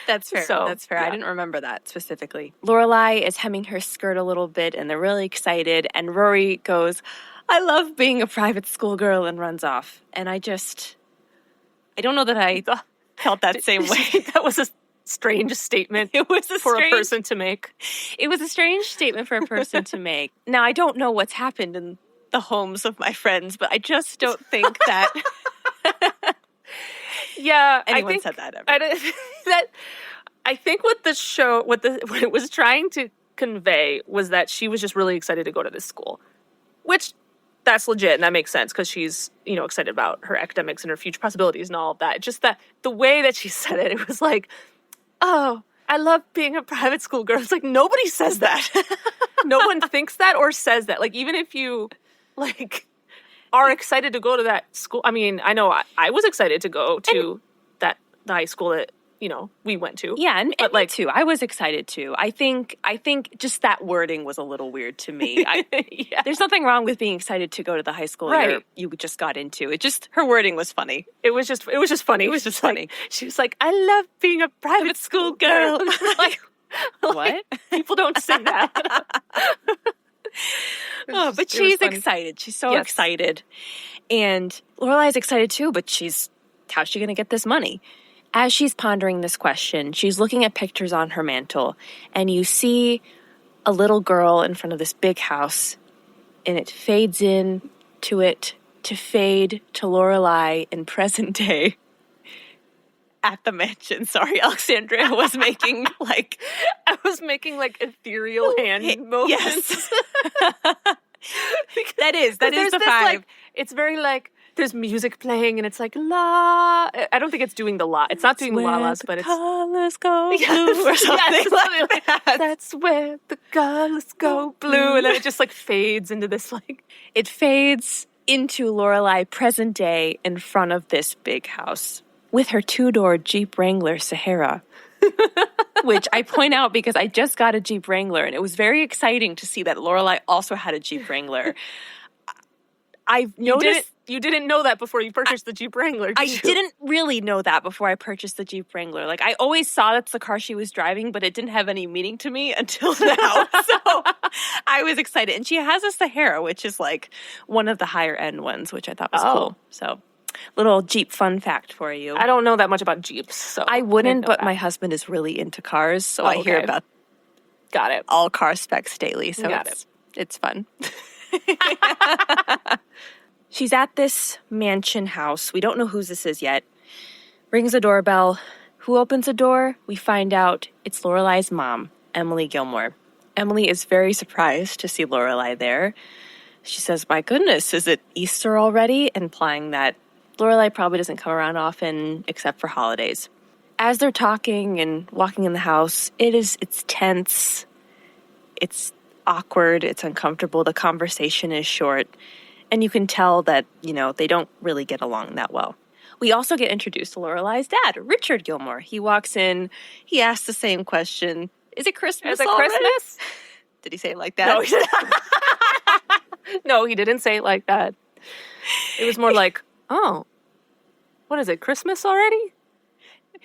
[SPEAKER 1] That's fair. That's fair.
[SPEAKER 2] Yeah.
[SPEAKER 1] I didn't remember that specifically. Lorelai is hemming her skirt a little bit, and they're really excited. And Rory goes, "I love being a private school girl," and runs off. And I don't know that I felt that same way.
[SPEAKER 2] That was a strange statement. It was a person to make.
[SPEAKER 1] It was a strange statement for a person to make. Now, I don't know what's happened in the homes of my friends, but I just don't think that anyone said that ever.
[SPEAKER 2] I think what the show, what it was trying to convey was that she was just really excited to go to this school, which that's legit and that makes sense because she's, excited about her academics and her future possibilities and all of that. Just that the way that she said it was like, "Oh, I love being a private school girl." It's like, nobody says that. No one thinks that or says that. Like, even if you are excited to go to that school. I mean, I know I was excited to go to the high school that, we went to.
[SPEAKER 1] Yeah, and me too. I was excited too. I think just that wording was a little weird to me. There's nothing wrong with being excited to go to the high school you just got into. It just, her wording was funny.
[SPEAKER 2] It was just funny. It was just funny. She was like, "I love being a private school girl." What? People don't say that.
[SPEAKER 1] But she's excited. She's so excited. And Lorelai's excited too, but how's she going to get this money? As she's pondering this question, she's looking at pictures on her mantle, and you see a little girl in front of this big house, and it fades in to it to fade to Lorelai in present day at the mansion. Sorry, Alexandria was making
[SPEAKER 2] ethereal hand movements.
[SPEAKER 1] Yes. that is the vibe.
[SPEAKER 2] It's very there's music playing and it's like la. I don't think it's doing the la. It's not doing the la-las, but it's
[SPEAKER 1] colors go blue or something like that.
[SPEAKER 2] That's where the colors go blue, and then it just fades into this
[SPEAKER 1] It fades into Lorelai present day in front of this big house with her 2-door Jeep Wrangler Sahara. Which I point out because I just got a Jeep Wrangler, and it was very exciting to see that Lorelai also had a Jeep Wrangler. I've noticed...
[SPEAKER 2] You didn't know that before you purchased the Jeep Wrangler, did you?
[SPEAKER 1] I didn't really know that before I purchased the Jeep Wrangler. I always saw that's the car she was driving, but it didn't have any meaning to me until now. So I was excited. And she has a Sahara, which is one of the higher end ones, which I thought was cool. So little Jeep fun fact for you.
[SPEAKER 2] I don't know that much about Jeeps, so
[SPEAKER 1] I wouldn't, but my husband is really into cars, so I hear about all car specs daily. So it's fun. She's at this mansion house. We don't know whose this is yet. Rings a doorbell. Who opens the door? We find out it's Lorelai's mom, Emily Gilmore. Emily is very surprised to see Lorelai there. She says, "My goodness, is it Easter already?" Implying that Lorelai probably doesn't come around often except for holidays. As they're talking and walking in the house, it's tense. It's awkward. It's uncomfortable. The conversation is short. And you can tell that, they don't really get along that well. We also get introduced to Lorelai's dad, Richard Gilmore. He walks in. He asks the same question. "Is it Christmas already?"
[SPEAKER 2] Christmas?
[SPEAKER 1] Did he say it like that?
[SPEAKER 2] No, he didn't. No, he didn't say it like that. It was more like, "Oh, what is it, Christmas already?"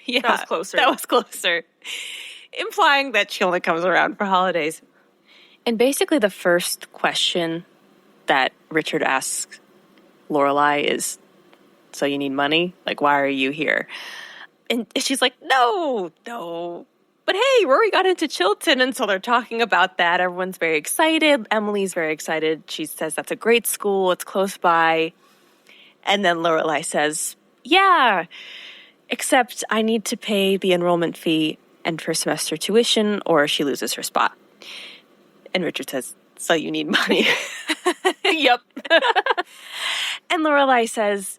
[SPEAKER 1] Yeah,
[SPEAKER 2] that was closer.
[SPEAKER 1] That was closer. Implying that she only comes around for holidays. And basically the first question that Richard asks Lorelai is, "So you need money? Why are you here?" And she's like, No, But hey, Rory got into Chilton, and so they're talking about that. Everyone's very excited. Emily's very excited. She says that's a great school. It's close by. And then Lorelai says, yeah, except I need to pay the enrollment fee and first semester tuition or she loses her spot. And Richard says, so you need money.
[SPEAKER 2] Yep.
[SPEAKER 1] And Lorelai says,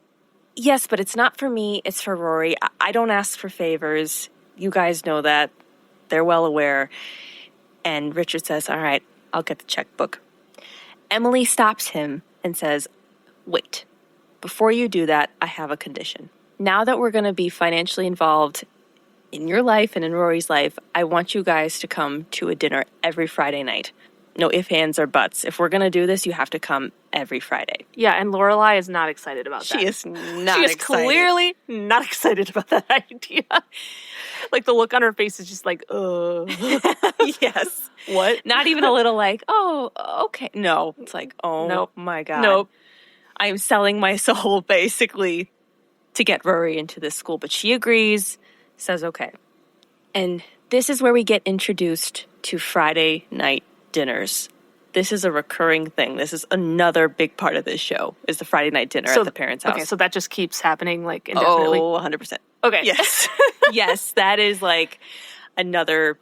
[SPEAKER 1] yes, but it's not for me. It's for Rory. I don't ask for favors. You guys know that. They're well aware. And Richard says, all right, I'll get the checkbook. Emily stops him and says, wait, before you do that, I have a condition. Now that we're going to be financially involved in your life and in Rory's life, I want you guys to come to a dinner every Friday night. No ifs, ands, or buts. If we're going to do this, you have to come every Friday.
[SPEAKER 2] Yeah, and Lorelai is not excited about that.
[SPEAKER 1] She is not
[SPEAKER 2] She is
[SPEAKER 1] excited.
[SPEAKER 2] clearly not excited about that idea. Like, the look on her face is just like,
[SPEAKER 1] Yes.
[SPEAKER 2] What?
[SPEAKER 1] Not even a little like, oh, okay. No. It's like, oh,
[SPEAKER 2] Nope.
[SPEAKER 1] my God.
[SPEAKER 2] Nope.
[SPEAKER 1] I'm selling my soul, basically, to get Rory into this school. But she agrees, says okay. And this is where we get introduced to Friday night dinners. This is a recurring thing. This is another big part of this show, is the Friday night dinner at the parents' house.
[SPEAKER 2] Okay, so that just keeps happening, like, indefinitely?
[SPEAKER 1] Oh, 100%.
[SPEAKER 2] Okay.
[SPEAKER 1] Yes. Yes, that is like another,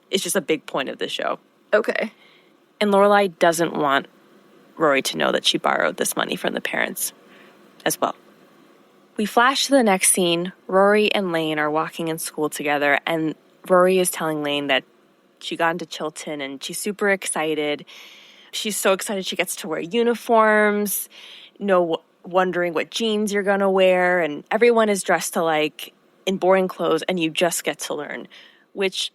[SPEAKER 1] it's just a big point of the show.
[SPEAKER 2] Okay.
[SPEAKER 1] And Lorelai doesn't want Rory to know that she borrowed this money from the parents as well. We flash to the next scene. Rory and Lane are walking in school together, and Rory is telling Lane that she got into Chilton and she's super excited. She's so excited she gets to wear uniforms, wondering what jeans you're going to wear, and everyone is dressed alike in boring clothes, and you just get to learn, which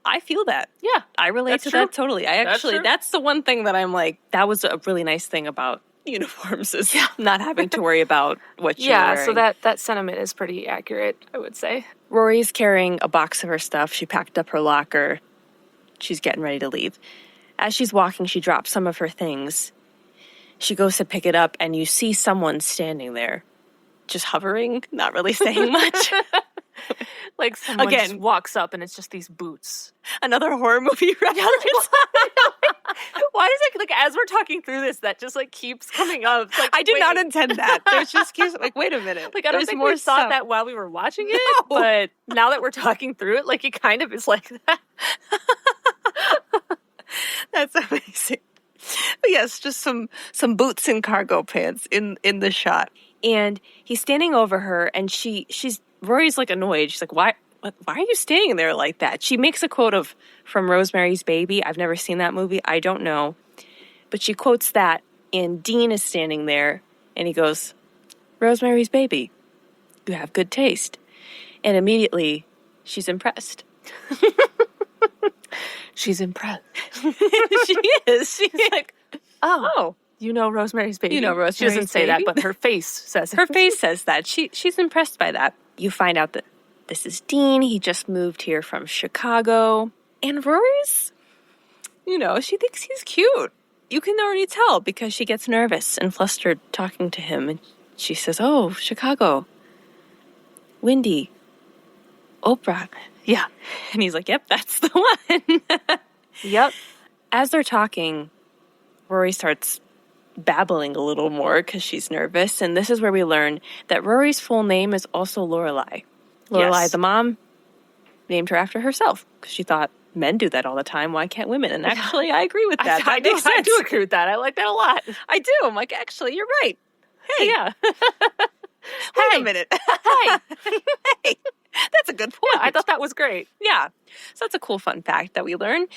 [SPEAKER 1] I feel that.
[SPEAKER 2] Yeah.
[SPEAKER 1] I relate to that totally. That's the one thing that I'm like, that was a really nice thing about uniforms is not having to worry about what you're wearing.
[SPEAKER 2] Yeah, so that sentiment is pretty accurate, I would say.
[SPEAKER 1] Rory's carrying a box of her stuff. She packed up her locker. She's getting ready to leave. As she's walking, she drops some of her things. She goes to pick it up, and you see someone standing there, just hovering, not really saying much.
[SPEAKER 2] Like, someone just walks up, and it's just these boots.
[SPEAKER 1] Another horror movie reference.
[SPEAKER 2] Why does it, like, as we're talking through this, that just, like, keeps coming up? It's like,
[SPEAKER 1] I did not intend that. There's just keeps, like, wait a minute.
[SPEAKER 2] Like, I don't think we thought that while we were watching it, but now that we're talking through it, like, it kind of is like that.
[SPEAKER 1] That's amazing. But yes, just some boots and cargo pants in the shot. And he's standing over her, and Rory's like annoyed. She's like, why are you standing there like that? She makes a quote from Rosemary's Baby. I've never seen that movie. I don't know. But she quotes that, and Dean is standing there, and he goes, Rosemary's Baby, you have good taste. And immediately, she's impressed.
[SPEAKER 2] She's impressed.
[SPEAKER 1] She is. She's
[SPEAKER 2] like, oh. You know Rosemary's Baby.
[SPEAKER 1] You know Rosemary's
[SPEAKER 2] Baby. She doesn't say
[SPEAKER 1] Baby.
[SPEAKER 2] that, but her face says it.
[SPEAKER 1] Her face says that. She's impressed by that. You find out that this is Dean. He just moved here from Chicago. And Rory's, she thinks he's cute. You can already tell because she gets nervous and flustered talking to him. And she says, oh, Chicago. Windy. Oprah.
[SPEAKER 2] Yeah.
[SPEAKER 1] And he's like, yep, that's the one.
[SPEAKER 2] Yep.
[SPEAKER 1] As they're talking, Rory starts babbling a little more because she's nervous. And this is where we learn that Rory's full name is also Lorelai. Lorelai, the mom, named her after herself because she thought men do that all the time. Why can't women? And actually, I agree with that.
[SPEAKER 2] I do agree with that. I like that a lot.
[SPEAKER 1] I do. I'm like, actually, you're right. Hey.
[SPEAKER 2] Yeah.
[SPEAKER 1] Wait a minute.
[SPEAKER 2] Hey.
[SPEAKER 1] Hey. That's a good point.
[SPEAKER 2] Yeah, I thought that was great.
[SPEAKER 1] Yeah. So that's a cool fun fact that we learn.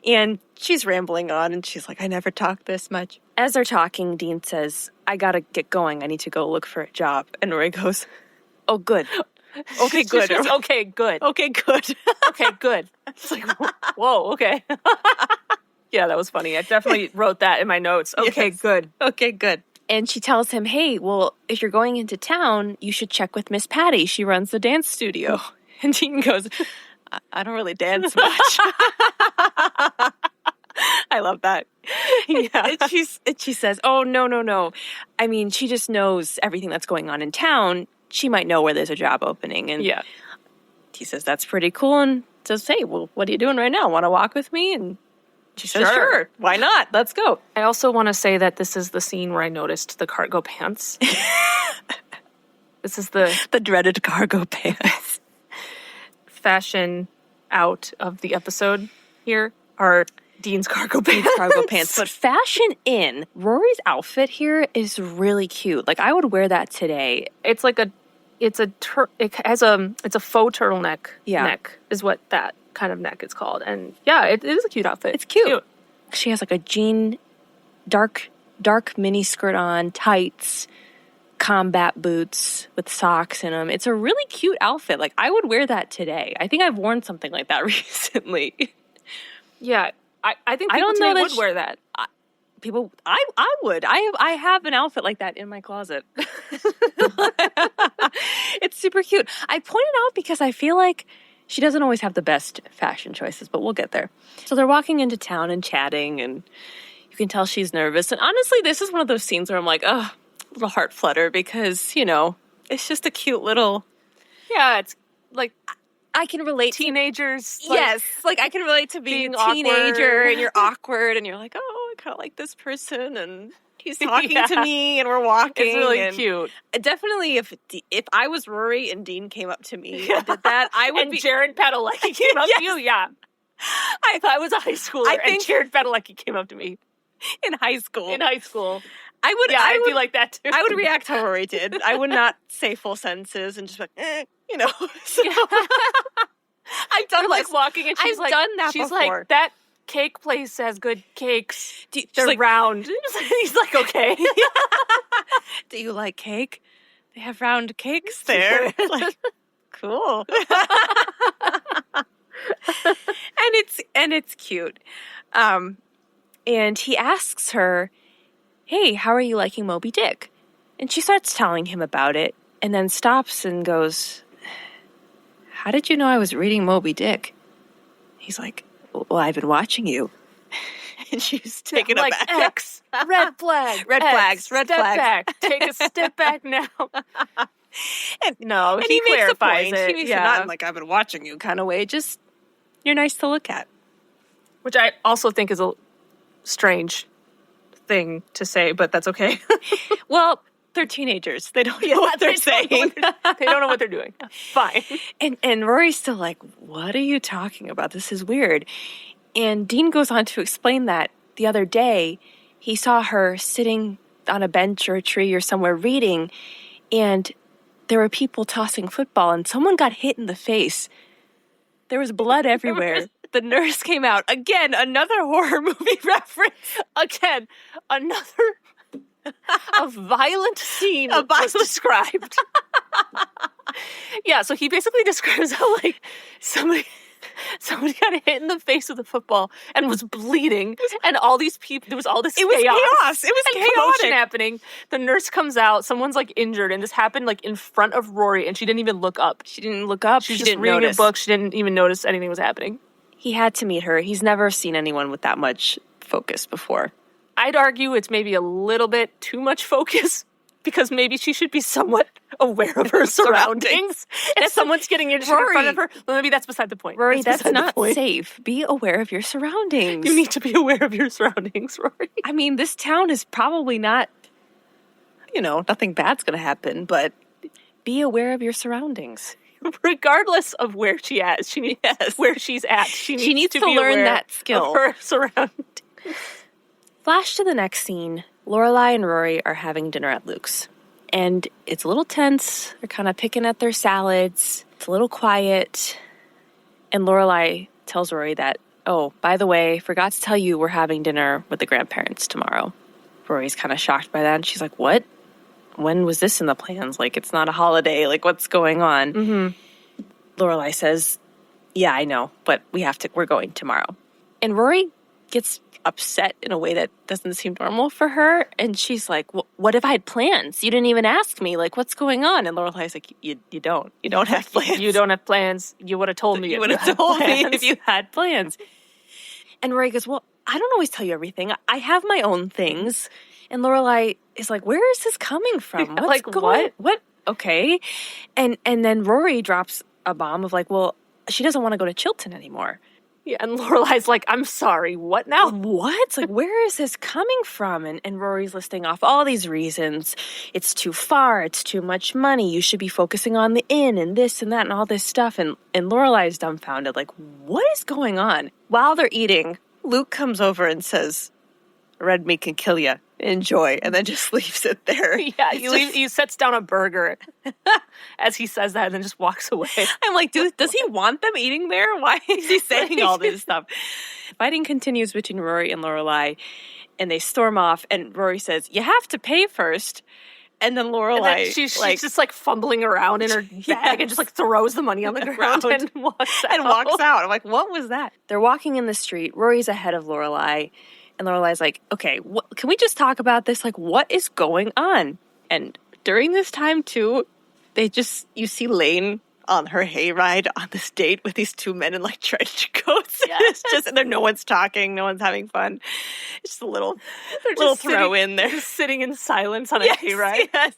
[SPEAKER 1] And she's rambling on, and she's like, I never talk this much. As they're talking, Dean says, I gotta get going. I need to go look for a job. And Rory goes, oh, good. Okay, good.
[SPEAKER 2] Okay, good.
[SPEAKER 1] Okay, good.
[SPEAKER 2] Okay, good. It's like, whoa, okay. Yeah, that was funny. I definitely wrote that in my notes. Okay,
[SPEAKER 1] Yes.
[SPEAKER 2] good.
[SPEAKER 1] Okay, good. And she tells him, hey, well, if you're going into town, you should check with Miss Patty. She runs the dance studio. And Dean goes, I don't really dance much. I love that.
[SPEAKER 2] Yeah.
[SPEAKER 1] And she says, oh, no. I mean, she just knows everything that's going on in town. She might know where there's a job opening. And
[SPEAKER 2] yeah.
[SPEAKER 1] he says, that's pretty cool, and says, hey, well, what are you doing right now? Want to walk with me? And she says, sure, why not? Let's go.
[SPEAKER 2] I also want to say that this is the scene where I noticed the cargo pants. This is the
[SPEAKER 1] dreaded cargo pants.
[SPEAKER 2] Fashion out of the episode here are Dean's cargo pants.
[SPEAKER 1] But fashion in. Rory's outfit here is really cute. Like, I would wear that today.
[SPEAKER 2] It's like it's a faux turtleneck neck is what that kind of neck is called. And yeah, it is a cute outfit.
[SPEAKER 1] It's cute. She has like a jean, dark mini skirt on, tights, combat boots with socks in them. It's a really cute outfit. Like, I would wear that today. I think I've worn something like that recently.
[SPEAKER 2] Yeah, I think people today would wear that.
[SPEAKER 1] I would. I have an outfit like that in my closet. It's super cute. I pointed out because I feel like she doesn't always have the best fashion choices, but we'll get there. So they're walking into town and chatting, and you can tell she's nervous. And honestly, this is one of those scenes where I'm like, oh, a little heart flutter because, it's just a cute little...
[SPEAKER 2] Yeah, it's like...
[SPEAKER 1] I can relate
[SPEAKER 2] teenagers.
[SPEAKER 1] Yes, like I can relate to being a teenager and you're awkward and you're like, oh, I kind of like this person and he's talking to me and we're walking.
[SPEAKER 2] It's really cute.
[SPEAKER 1] Definitely, if I was Rory and Dean came up to me and did that, I would be...
[SPEAKER 2] Jared Padalecki came up to you, yeah. If I was a high schooler and Jared Padalecki came up to me.
[SPEAKER 1] In high school.
[SPEAKER 2] I would. Yeah, I'd be like that too.
[SPEAKER 1] I would react how Rory did. I would not say full sentences and just be like, So, I've done
[SPEAKER 2] like walking, and she's
[SPEAKER 1] I've done that
[SPEAKER 2] she's
[SPEAKER 1] before.
[SPEAKER 2] Like, that cake place has good cakes. They're
[SPEAKER 1] like,
[SPEAKER 2] round. He's like, okay.
[SPEAKER 1] Do you like cake? They have round cakes there. Like, cool. and it's cute. And he asks her, hey, how are you liking Moby Dick? And she starts telling him about it and then stops and goes, how did you know I was reading Moby Dick? He's like, well, I've been watching you. And she's taken aback.
[SPEAKER 2] Like, X, red flag.
[SPEAKER 1] Red flags.
[SPEAKER 2] Step back. Take a step back now.
[SPEAKER 1] And
[SPEAKER 2] he
[SPEAKER 1] makes
[SPEAKER 2] clarifies it.
[SPEAKER 1] He makes it not in like, I've been watching you kind of way. Just, you're nice to look at.
[SPEAKER 2] Which I also think is a strange thing to say, but that's okay.
[SPEAKER 1] Well, they're teenagers. They don't know what they're saying.
[SPEAKER 2] They don't know what they're doing. Fine.
[SPEAKER 1] And Rory's still like, what are you talking about? This is weird. And Dean goes on to explain that the other day he saw her sitting on a bench or a tree or somewhere reading, and there were people tossing football, and someone got hit in the face. There was blood everywhere. The nurse came out. Again, another horror movie reference.
[SPEAKER 2] Again, a violent scene was described. Yeah, so he basically describes how, like, somebody got hit in the face with a football and was bleeding, and all these people, there was all this chaos.
[SPEAKER 1] It was chaotic.
[SPEAKER 2] Commotion happening. The nurse comes out, someone's, like, injured, and this happened, like, in front of Rory, and she didn't even look up.
[SPEAKER 1] She didn't look up.
[SPEAKER 2] She was just reading a book. She didn't even notice anything was happening.
[SPEAKER 1] He had to meet her. He's never seen anyone with that much focus before.
[SPEAKER 2] I'd argue it's maybe a little bit too much focus, because maybe she should be somewhat aware of her surroundings. If someone's getting injured in front of her, well, maybe that's beside the point.
[SPEAKER 1] Rory, that's not safe. Be aware of your surroundings.
[SPEAKER 2] You need to be aware of your surroundings, Rory.
[SPEAKER 1] I mean, this town is probably not, nothing bad's going to happen, but be aware of your surroundings.
[SPEAKER 2] Regardless of where she's at, she needs to
[SPEAKER 1] learn that skill.
[SPEAKER 2] Of her surroundings.
[SPEAKER 1] Flash to the next scene. Lorelai and Rory are having dinner at Luke's. And it's a little tense. They're kind of picking at their salads. It's a little quiet. And Lorelai tells Rory that, oh, by the way, forgot to tell you we're having dinner with the grandparents tomorrow. Rory's kind of shocked by that. And she's like, what? When was this in the plans? Like, it's not a holiday. Like, what's going on? Mm-hmm. Lorelai says, yeah, I know, but we're going tomorrow. And Rory gets upset in a way that doesn't seem normal for her. And she's like, well, what if I had plans? You didn't even ask me. Like, what's going on? And Lorelai's like, you don't. You don't have plans.
[SPEAKER 2] You don't have plans. You would have told me.
[SPEAKER 1] You would have told me if you had plans. And Rory goes, well, I don't always tell you everything. I have my own things. And Lorelai is like, where is this coming from? What's
[SPEAKER 2] like,
[SPEAKER 1] going? What? Okay. And then Rory drops a bomb of like, well, she doesn't want to go to Chilton anymore.
[SPEAKER 2] Yeah, and Lorelai's like, I'm sorry, what now?
[SPEAKER 1] What? Like, where is this coming from? And Rory's listing off all these reasons. It's too far. It's too much money. You should be focusing on the inn and this and that and all this stuff. And Lorelai's dumbfounded, like, what is going on? While they're eating, Luke comes over and says, red meat can kill you. Enjoy. And then just leaves it there.
[SPEAKER 2] Yeah, he sets down a burger as he says that and then just walks away.
[SPEAKER 1] I'm like, does he want them eating there? Why is he saying all this stuff? Fighting continues between Rory and Lorelai, and they storm off, and Rory says, you have to pay first. And then Lorelai,
[SPEAKER 2] and she's just like fumbling around in her bag and just like throws the money on the ground and walks out.
[SPEAKER 1] I'm like, what was that? They're walking in the street. Rory's ahead of Lorelai. And Lorelai's like, okay, can we just talk about this? Like, what is going on? And during this time, too, you see Lane on her hayride on this date with these two men in, like, trench coats. Yeah. It's just, and no one's talking, no one's having fun. It's just a little throw in there.
[SPEAKER 2] Just sitting in silence on a hayride.
[SPEAKER 1] Yes.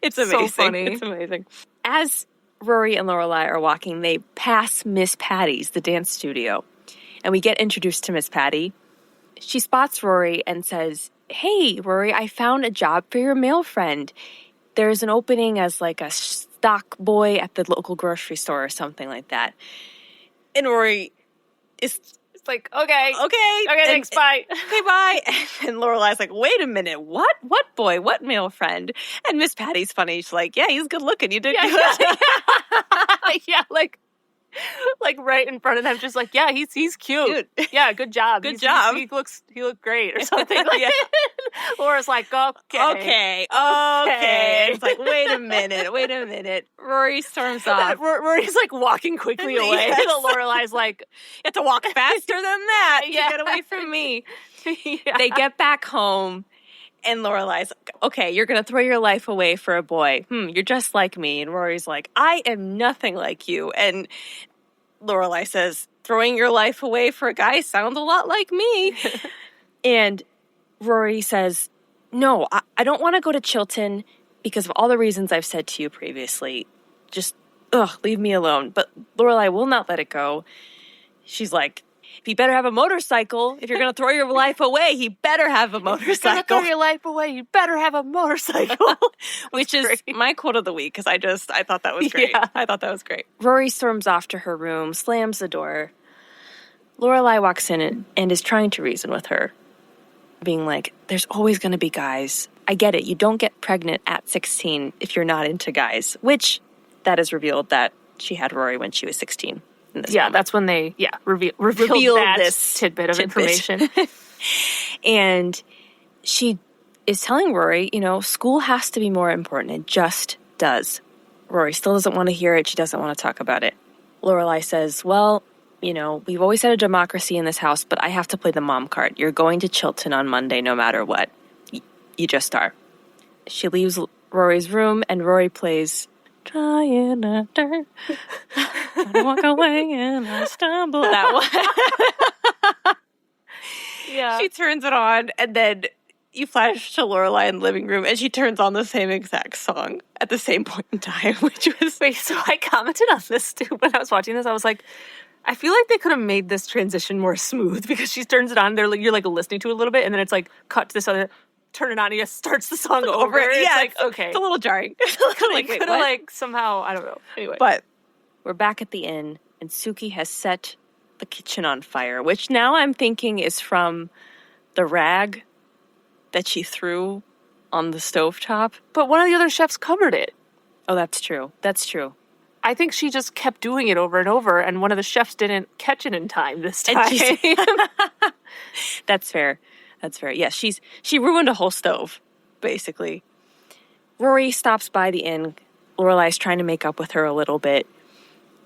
[SPEAKER 1] It's amazing.
[SPEAKER 2] So funny.
[SPEAKER 1] It's amazing. As Rory and Lorelai are walking, they pass Miss Patty's, the dance studio. And we get introduced to Miss Patty. She spots Rory and says, hey, Rory, I found a job for your male friend. There's an opening as like a stock boy at the local grocery store or something like that. And Rory is
[SPEAKER 2] like, okay, thanks, bye.
[SPEAKER 1] Okay, bye. And Lorelai's like, wait a minute, what? What boy? What male friend? And Miss Patty's funny. She's like, yeah, he's good looking. You did good.
[SPEAKER 2] Yeah, like right in front of them, just like, yeah, he's cute. Yeah, good job.
[SPEAKER 1] Good job.
[SPEAKER 2] He looked great or something like that. Laura's like, okay.
[SPEAKER 1] It's like, wait a minute. Rory storms off.
[SPEAKER 2] Rory's like walking quickly away.
[SPEAKER 1] Yes.
[SPEAKER 2] And Lorelai's like,
[SPEAKER 1] you have to walk faster than that to get away from me. Yeah. They get back home. And Lorelai's like, okay, you're going to throw your life away for a boy. You're just like me. And Rory's like, I am nothing like you. And Lorelai says, throwing your life away for a guy sounds a lot like me. And Rory says, no, I don't want to go to Chilton because of all the reasons I've said to you previously. Just, leave me alone. But Lorelai will not let it go. She's like, you better have a motorcycle. If you're going to throw your life away, he better have a motorcycle.
[SPEAKER 2] If you're going to throw your life away, you better have a motorcycle.
[SPEAKER 1] Which is my quote of the week, because I thought that was great.
[SPEAKER 2] Yeah.
[SPEAKER 1] I thought that was great. Rory storms off to her room, slams the door. Lorelai walks in and is trying to reason with her, being like, there's always going to be guys. I get it. You don't get pregnant at 16 if you're not into guys, which that is revealed that she had Rory when she was 16.
[SPEAKER 2] Yeah, that's when they reveal this tidbit of information.
[SPEAKER 1] And she is telling Rory, school has to be more important. It just does. Rory still doesn't want to hear it. She doesn't want to talk about it. Lorelai says, well, we've always had a democracy in this house, but I have to play the mom card. You're going to Chilton on Monday no matter what. You just are. She leaves Rory's room, and Rory plays trying after I walk away and I stumble. That one. Yeah. She turns it on, and then you flash to Lorelai in the living room, and she turns on the same exact song at the same point in time, which was...
[SPEAKER 2] Wait, so I commented on this, too, when I was watching this. I was like, I feel like they could have made this transition more smooth, because she turns it on, you're like listening to it a little bit, and then it's like cut to this other... Turn it on and he just starts the song over.
[SPEAKER 1] Yeah,
[SPEAKER 2] it's like, okay.
[SPEAKER 1] It's a little jarring.
[SPEAKER 2] Could have somehow, I don't know. Anyway.
[SPEAKER 1] But we're back at the inn, and Suki has set the kitchen on fire, which now I'm thinking is from the rag that she threw on the stovetop.
[SPEAKER 2] But one of the other chefs covered it.
[SPEAKER 1] Oh, that's true.
[SPEAKER 2] I think she just kept doing it over and over, and one of the chefs didn't catch it in time this time.
[SPEAKER 1] That's fair. Yes, she ruined a whole stove, basically. Rory stops by the inn. Lorelai's trying to make up with her a little bit.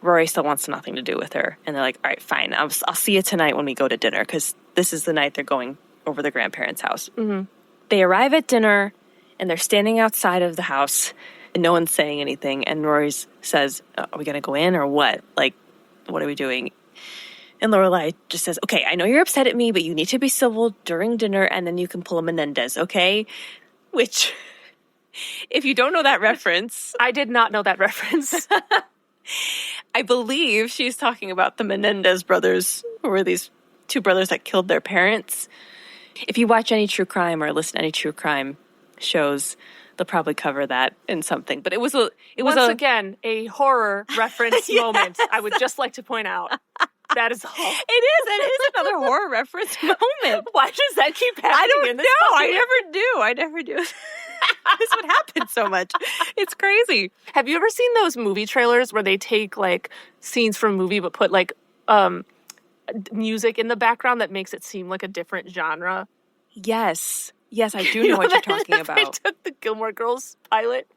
[SPEAKER 1] Rory still wants nothing to do with her. And they're like, all right, fine. I'll see you tonight when we go to dinner, because this is the night they're going over the grandparents' house. Mm-hmm. They arrive at dinner, and they're standing outside of the house, and no one's saying anything. And Rory says, are we going to go in or what? Like, what are we doing? And Lorelai just says, okay, I know you're upset at me, but you need to be civil during dinner, and then you can pull a Menendez, okay? Which, if you don't know that reference...
[SPEAKER 2] I did not know that reference.
[SPEAKER 1] I believe she's talking about the Menendez brothers, who were these two brothers that killed their parents. If you watch any true crime or listen to any true crime shows, they'll probably cover that in something. But it was
[SPEAKER 2] again a horror reference moment. I would just like to point out. That is all.
[SPEAKER 1] It is another horror reference moment.
[SPEAKER 2] Why does that keep happening?
[SPEAKER 1] I don't know. I never do. This is what happens so much. It's crazy.
[SPEAKER 2] Have you ever seen those movie trailers where they take like scenes from a movie but put like music in the background that makes it seem like a different genre?
[SPEAKER 1] Yes, I do know what you're talking about.
[SPEAKER 2] They took the Gilmore Girls pilot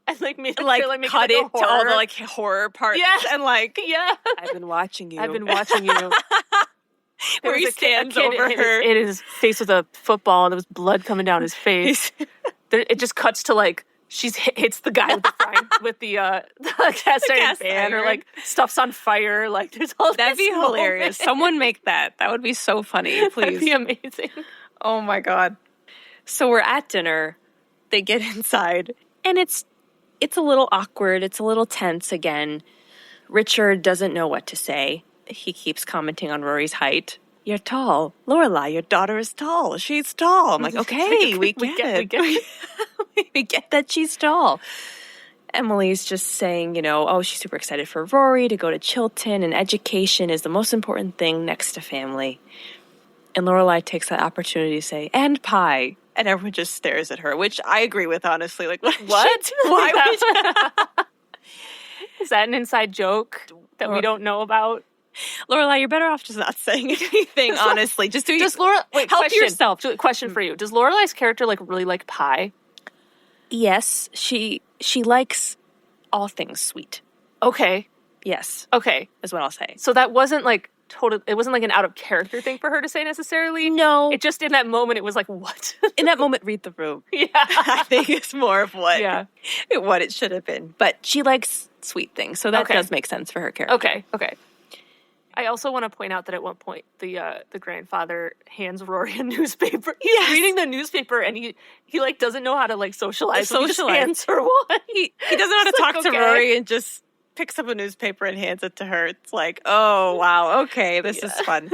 [SPEAKER 2] and like made
[SPEAKER 1] like
[SPEAKER 2] trailer, make
[SPEAKER 1] cut
[SPEAKER 2] it,
[SPEAKER 1] like, to all the like horror parts.
[SPEAKER 2] Yeah.
[SPEAKER 1] And like
[SPEAKER 2] I've
[SPEAKER 1] been watching you.
[SPEAKER 2] Where
[SPEAKER 1] he stands over her.
[SPEAKER 2] It is face with a football and there was blood coming down his face. It just cuts to like she hits the guy with the cast iron pan or like stuff's on fire. Like there's all
[SPEAKER 1] that'd be hilarious. Someone make that. That would be so funny. Please,
[SPEAKER 2] that'd be amazing.
[SPEAKER 1] Oh my god. So we're at dinner. They get inside and it's a little awkward. It's a little tense again. Richard doesn't know what to say. He keeps commenting on Rory's height. You're tall. Lorelai, your daughter is tall. She's tall. I'm like, okay, we get it. We get that she's tall. Emily's just saying, she's super excited for Rory to go to Chilton, and education is the most important thing next to family. And Lorelai takes that opportunity to say, and pie. And everyone just stares at her, which I agree with, honestly. Like, what? Why would
[SPEAKER 2] Is that an inside joke that we don't know about?
[SPEAKER 1] Lorelai, you're better off just not saying anything, honestly. Just do help yourself.
[SPEAKER 2] Question for you. Does Lorelai's character really like pie?
[SPEAKER 1] Yes, she likes all things sweet.
[SPEAKER 2] Okay.
[SPEAKER 1] Yes.
[SPEAKER 2] Okay.
[SPEAKER 1] Is what I'll say.
[SPEAKER 2] So that wasn't it wasn't like an out of character thing for her to say necessarily.
[SPEAKER 1] No.
[SPEAKER 2] It just in that moment it was like, what?
[SPEAKER 1] In that moment, read the room.
[SPEAKER 2] Yeah.
[SPEAKER 1] I think it's more of what it should have been. But she likes sweet things, so that does make sense for her character.
[SPEAKER 2] Okay. I also want to point out that at one point the grandfather hands Rory a newspaper. He's reading the newspaper and he doesn't know how to socialize. So he just hands her one.
[SPEAKER 1] He doesn't know how to talk to Rory and just picks up a newspaper and hands it to her. It's like, oh wow, okay, this is fun.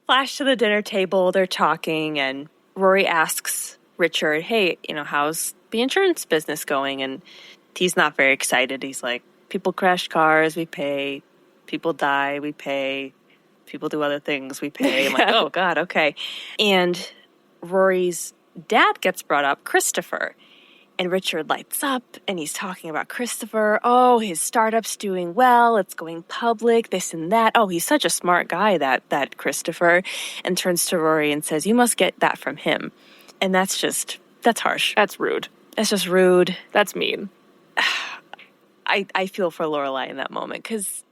[SPEAKER 1] Flash to the dinner table. They're talking and Rory asks Richard, "Hey, how's the insurance business going?" And he's not very excited. He's like, "People crash cars, we pay. People die, we pay. People do other things, we pay." I'm like, oh, God, okay. And Rory's dad gets brought up, Christopher. And Richard lights up, and he's talking about Christopher. Oh, his startup's doing well. It's going public, this and that. Oh, he's such a smart guy, that Christopher. And turns to Rory and says, you must get that from him. And that's harsh.
[SPEAKER 2] That's rude.
[SPEAKER 1] That's just rude.
[SPEAKER 2] That's mean.
[SPEAKER 1] I feel for Lorelai in that moment, because...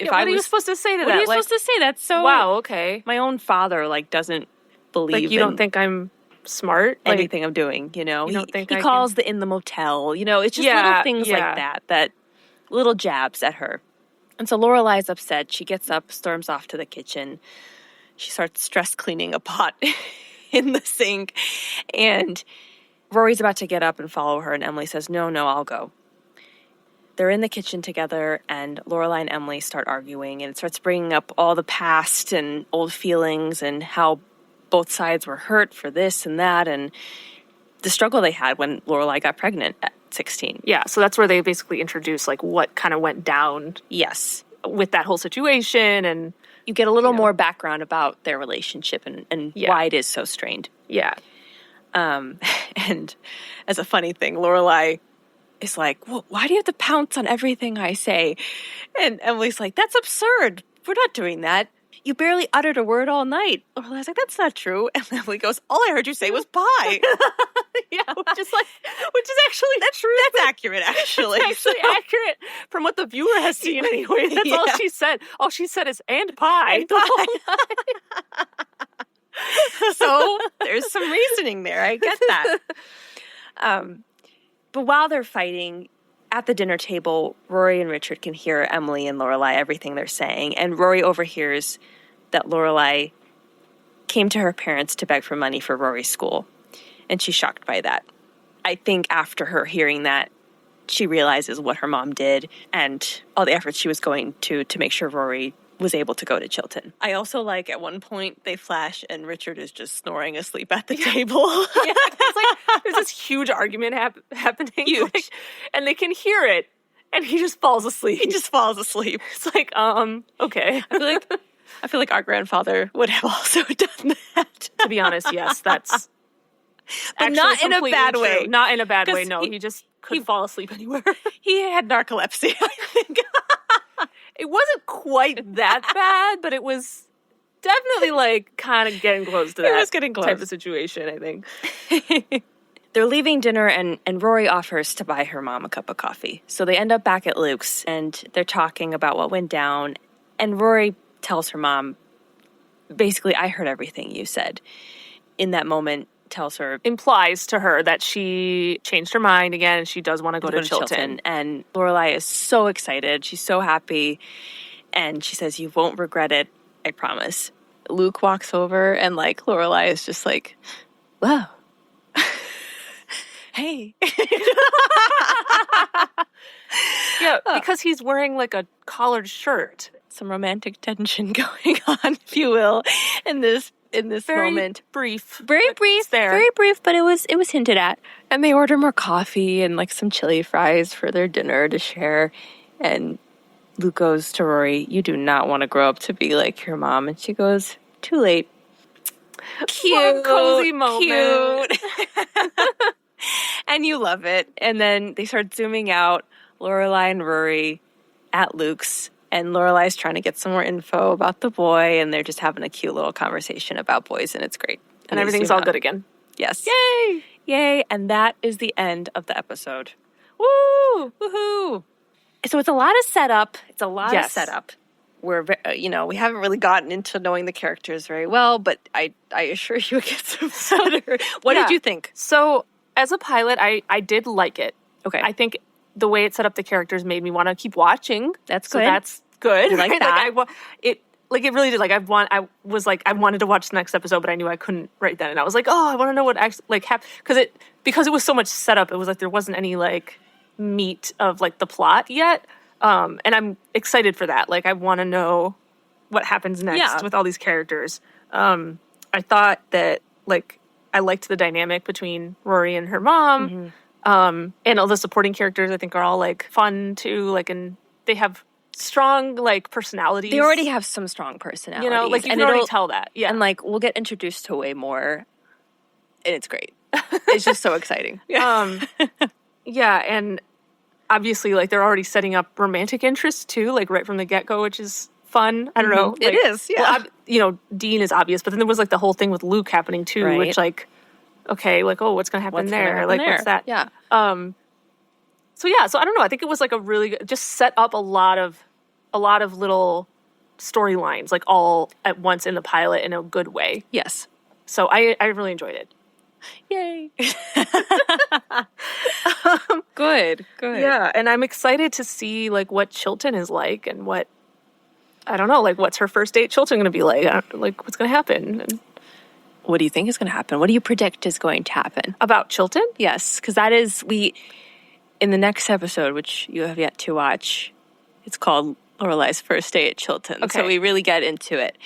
[SPEAKER 2] what are you supposed to say to that?
[SPEAKER 1] What are you supposed to say? That's so...
[SPEAKER 2] Wow, okay.
[SPEAKER 1] My own father, doesn't believe
[SPEAKER 2] you don't think I'm smart?
[SPEAKER 1] Anything I'm doing,
[SPEAKER 2] You don't think
[SPEAKER 1] he calls in the motel. It's just little things like that little jabs at her. And so Lorelai's upset. She gets up, storms off to the kitchen. She starts stress cleaning a pot in the sink. And Rory's about to get up and follow her, and Emily says, no, I'll go. They're in the kitchen together, and Lorelai and Emily start arguing, and it starts bringing up all the past and old feelings and how both sides were hurt for this and that, and the struggle they had when Lorelai got pregnant at 16.
[SPEAKER 2] Yeah, so that's where they basically introduce what kind of went down.
[SPEAKER 1] Yes.
[SPEAKER 2] With that whole situation, and
[SPEAKER 1] you get a little more background about their relationship and why it is so strained.
[SPEAKER 2] Yeah.
[SPEAKER 1] And as a funny thing, Lorelai is like, well, why do you have to pounce on everything I say? And Emily's like, that's absurd. We're not doing that. You barely uttered a word all night. Lorelai's like, that's not true. And Emily goes, all I heard you say was pie.
[SPEAKER 2] Yeah, which is actually true.
[SPEAKER 1] That's accurate, actually.
[SPEAKER 2] It's actually accurate from what the viewer has seen anyway. That's all she said. All she said is, and pie.
[SPEAKER 1] And pie. So there's some reasoning there. I get that. But while they're fighting, at the dinner table, Rory and Richard can hear Emily and Lorelai, everything they're saying. And Rory overhears that Lorelai came to her parents to beg for money for Rory's school. And she's shocked by that. I think after her hearing that, she realizes what her mom did and all the efforts she was going to make sure Rory was able to go to Chilton. I also like at one point they flash and Richard is just snoring asleep at the table.
[SPEAKER 2] Yeah, there's this huge argument happening.
[SPEAKER 1] Huge.
[SPEAKER 2] And they can hear it. And he just falls asleep.
[SPEAKER 1] It's like,
[SPEAKER 2] okay.
[SPEAKER 1] I feel like our grandfather would have also done that.
[SPEAKER 2] To be honest, yes, that's
[SPEAKER 1] but not in a bad
[SPEAKER 2] true.
[SPEAKER 1] way.
[SPEAKER 2] Not in a bad way, no. He just could fall asleep anywhere.
[SPEAKER 1] He had narcolepsy, I think.
[SPEAKER 2] It wasn't quite that bad, but it was definitely like kind of getting close to that.
[SPEAKER 1] It was getting close.
[SPEAKER 2] Type of situation, I think.
[SPEAKER 1] They're leaving dinner and Rory offers to buy her mom a cup of coffee. So they end up back at Luke's and they're talking about what went down. And Rory tells her mom, basically, I heard everything you said. In that moment,
[SPEAKER 2] implies to her that she changed her mind again and she does want to go to Chilton.
[SPEAKER 1] And Lorelai is so excited. She's so happy. And she says, you won't regret it. I promise. Luke walks over and like Lorelai is just like, wow. Hey.
[SPEAKER 2] Yeah, because he's wearing like a collared shirt.
[SPEAKER 1] Some romantic tension going on, if you will, in this moment.
[SPEAKER 2] Very brief,
[SPEAKER 1] but it was hinted at. And they order more coffee and like some chili fries for their dinner to share. And Luke goes to Rory, you do not want to grow up to be like your mom. And she goes, too late.
[SPEAKER 2] Cute, cozy moment.
[SPEAKER 1] Cute. And you love it. And then they start zooming out, Lorelai and Rory at Luke's. And Lorelai's trying to get some more info about the boy, and they're just having a cute little conversation about boys, and it's great.
[SPEAKER 2] And everything's all good again.
[SPEAKER 1] Yes.
[SPEAKER 2] Yay!
[SPEAKER 1] Yay! And that is the end of the episode. Woo! Woohoo! So it's a lot of setup. We're, we haven't really gotten into knowing the characters very well, but I assure you it gets better. What did you think?
[SPEAKER 2] So as a pilot, I did like it.
[SPEAKER 1] Okay.
[SPEAKER 2] I think the way it set up the characters made me want to keep watching.
[SPEAKER 1] That's good.
[SPEAKER 2] So that's good.
[SPEAKER 1] You like that?
[SPEAKER 2] It really did. Like I wanted to watch the next episode, but I knew I couldn't right then. And I was like, oh, I want to know what actually like happened because it was so much setup. It was like there wasn't any like meat of like the plot yet. And I'm excited for that. Like I want to know what happens next with all these characters. I thought that like I liked the dynamic between Rory and her mom.
[SPEAKER 1] Mm-hmm.
[SPEAKER 2] And all the supporting characters I think are all like fun too, like, and they have strong like personalities.
[SPEAKER 1] They already have some strong personalities.
[SPEAKER 2] You know, like you can already tell that. Yeah.
[SPEAKER 1] And like we'll get introduced to way more and it's great. It's just so exciting.
[SPEAKER 2] Yeah, and obviously like they're already setting up romantic interests too, like right from the get-go, which is fun. I don't know. Like,
[SPEAKER 1] it is, yeah.
[SPEAKER 2] Well, Dean is obvious, but then there was like the whole thing with Luke happening too,
[SPEAKER 1] right.
[SPEAKER 2] Which like okay, like, oh, what's going to happen there? Like, what's that?
[SPEAKER 1] Yeah.
[SPEAKER 2] So I don't know. I think it was like a really good, just set up a lot of little storylines, like all at once in the pilot in a good way.
[SPEAKER 1] Yes.
[SPEAKER 2] So I really enjoyed it.
[SPEAKER 1] Yay. Good.
[SPEAKER 2] Yeah. And I'm excited to see like what Chilton is like and what, I don't know, like what's her first date Chilton going to be like? Like what's going to happen? And
[SPEAKER 1] what do you think is going to happen? What do you predict is going to happen?
[SPEAKER 2] About Chilton?
[SPEAKER 1] Yes, because that is, in the next episode, which you have yet to watch, it's called Lorelai's First Day at Chilton.
[SPEAKER 2] Okay.
[SPEAKER 1] So we really get into it.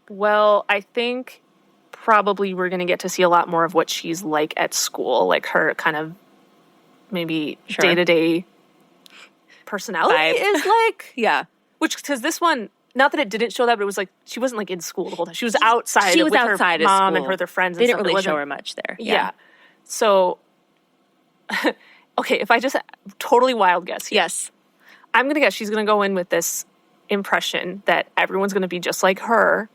[SPEAKER 2] Well, I think probably we're going to get to see a lot more of what she's like at school, like her kind of maybe day-to-day personality is like.
[SPEAKER 1] Yeah.
[SPEAKER 2] Which, because this one, not that it didn't show that, but it was like, she wasn't like in school the whole time. She was outside with her mom and her other friends.
[SPEAKER 1] They didn't really show her much there.
[SPEAKER 2] Yeah. So, okay, if I just, totally wild guess here.
[SPEAKER 1] Yes.
[SPEAKER 2] I'm going to guess she's going to go in with this impression that everyone's going to be just like her.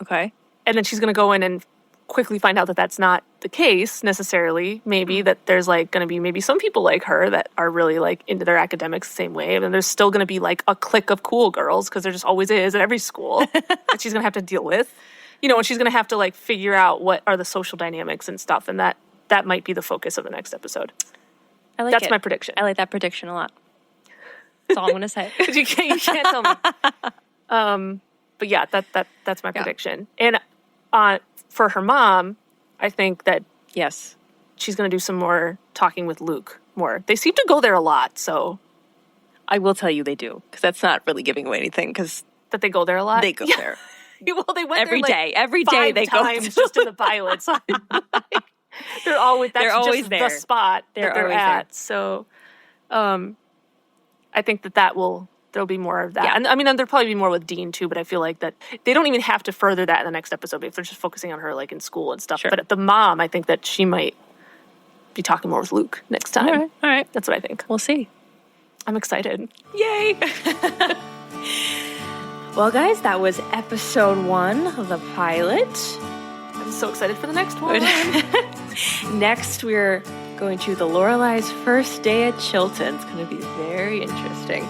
[SPEAKER 1] Okay.
[SPEAKER 2] And then she's going to go in and quickly find out that that's not the case necessarily. Maybe that there's like going to be maybe some people like her that are really like into their academics the same way. And there's still going to be like a clique of cool girls because there just always is at every school that she's going to have to deal with. You know, and she's going to have to like figure out what are the social dynamics and stuff. And that might be the focus of the next episode.
[SPEAKER 1] I like
[SPEAKER 2] That's my prediction.
[SPEAKER 1] I like that prediction a lot. That's all I'm going to say.
[SPEAKER 2] you can't tell me. But yeah, that's my prediction. And for her mom, I think that
[SPEAKER 1] yes,
[SPEAKER 2] she's going to do some more talking with Luke more. They seem to go there a lot, so.
[SPEAKER 1] I will tell you they do, because that's not really giving away anything, because
[SPEAKER 2] that they go there a lot?
[SPEAKER 1] They go there.
[SPEAKER 2] Well, they went
[SPEAKER 1] every
[SPEAKER 2] there
[SPEAKER 1] day. Every day they go
[SPEAKER 2] just in the pilot. So they're always just
[SPEAKER 1] there.
[SPEAKER 2] The spot that they're at. There. So I think there'll be more of that.
[SPEAKER 1] Yeah.
[SPEAKER 2] And I mean, there'll probably be more with Dean too, but I feel like that they don't even have to further that in the next episode if they're just focusing on her like in school and stuff.
[SPEAKER 1] Sure.
[SPEAKER 2] But the mom, I think that she might be talking more with Luke next time.
[SPEAKER 1] All right.
[SPEAKER 2] That's what I think.
[SPEAKER 1] We'll see.
[SPEAKER 2] I'm excited.
[SPEAKER 1] Yay! Well, guys, that was episode 1 of the pilot.
[SPEAKER 2] I'm so excited for the next one.
[SPEAKER 1] Next, we're going to the Lorelai's first day at Chilton. It's going to be very interesting.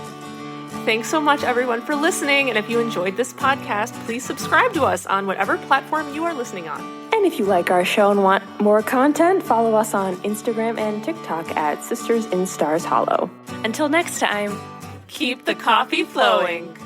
[SPEAKER 2] Thanks so much, everyone, for listening. And if you enjoyed this podcast, please subscribe to us on whatever platform you are listening on.
[SPEAKER 1] And if you like our show and want more content, follow us on Instagram and TikTok at Sisters in Stars Hollow. Until next time,
[SPEAKER 2] keep the coffee flowing.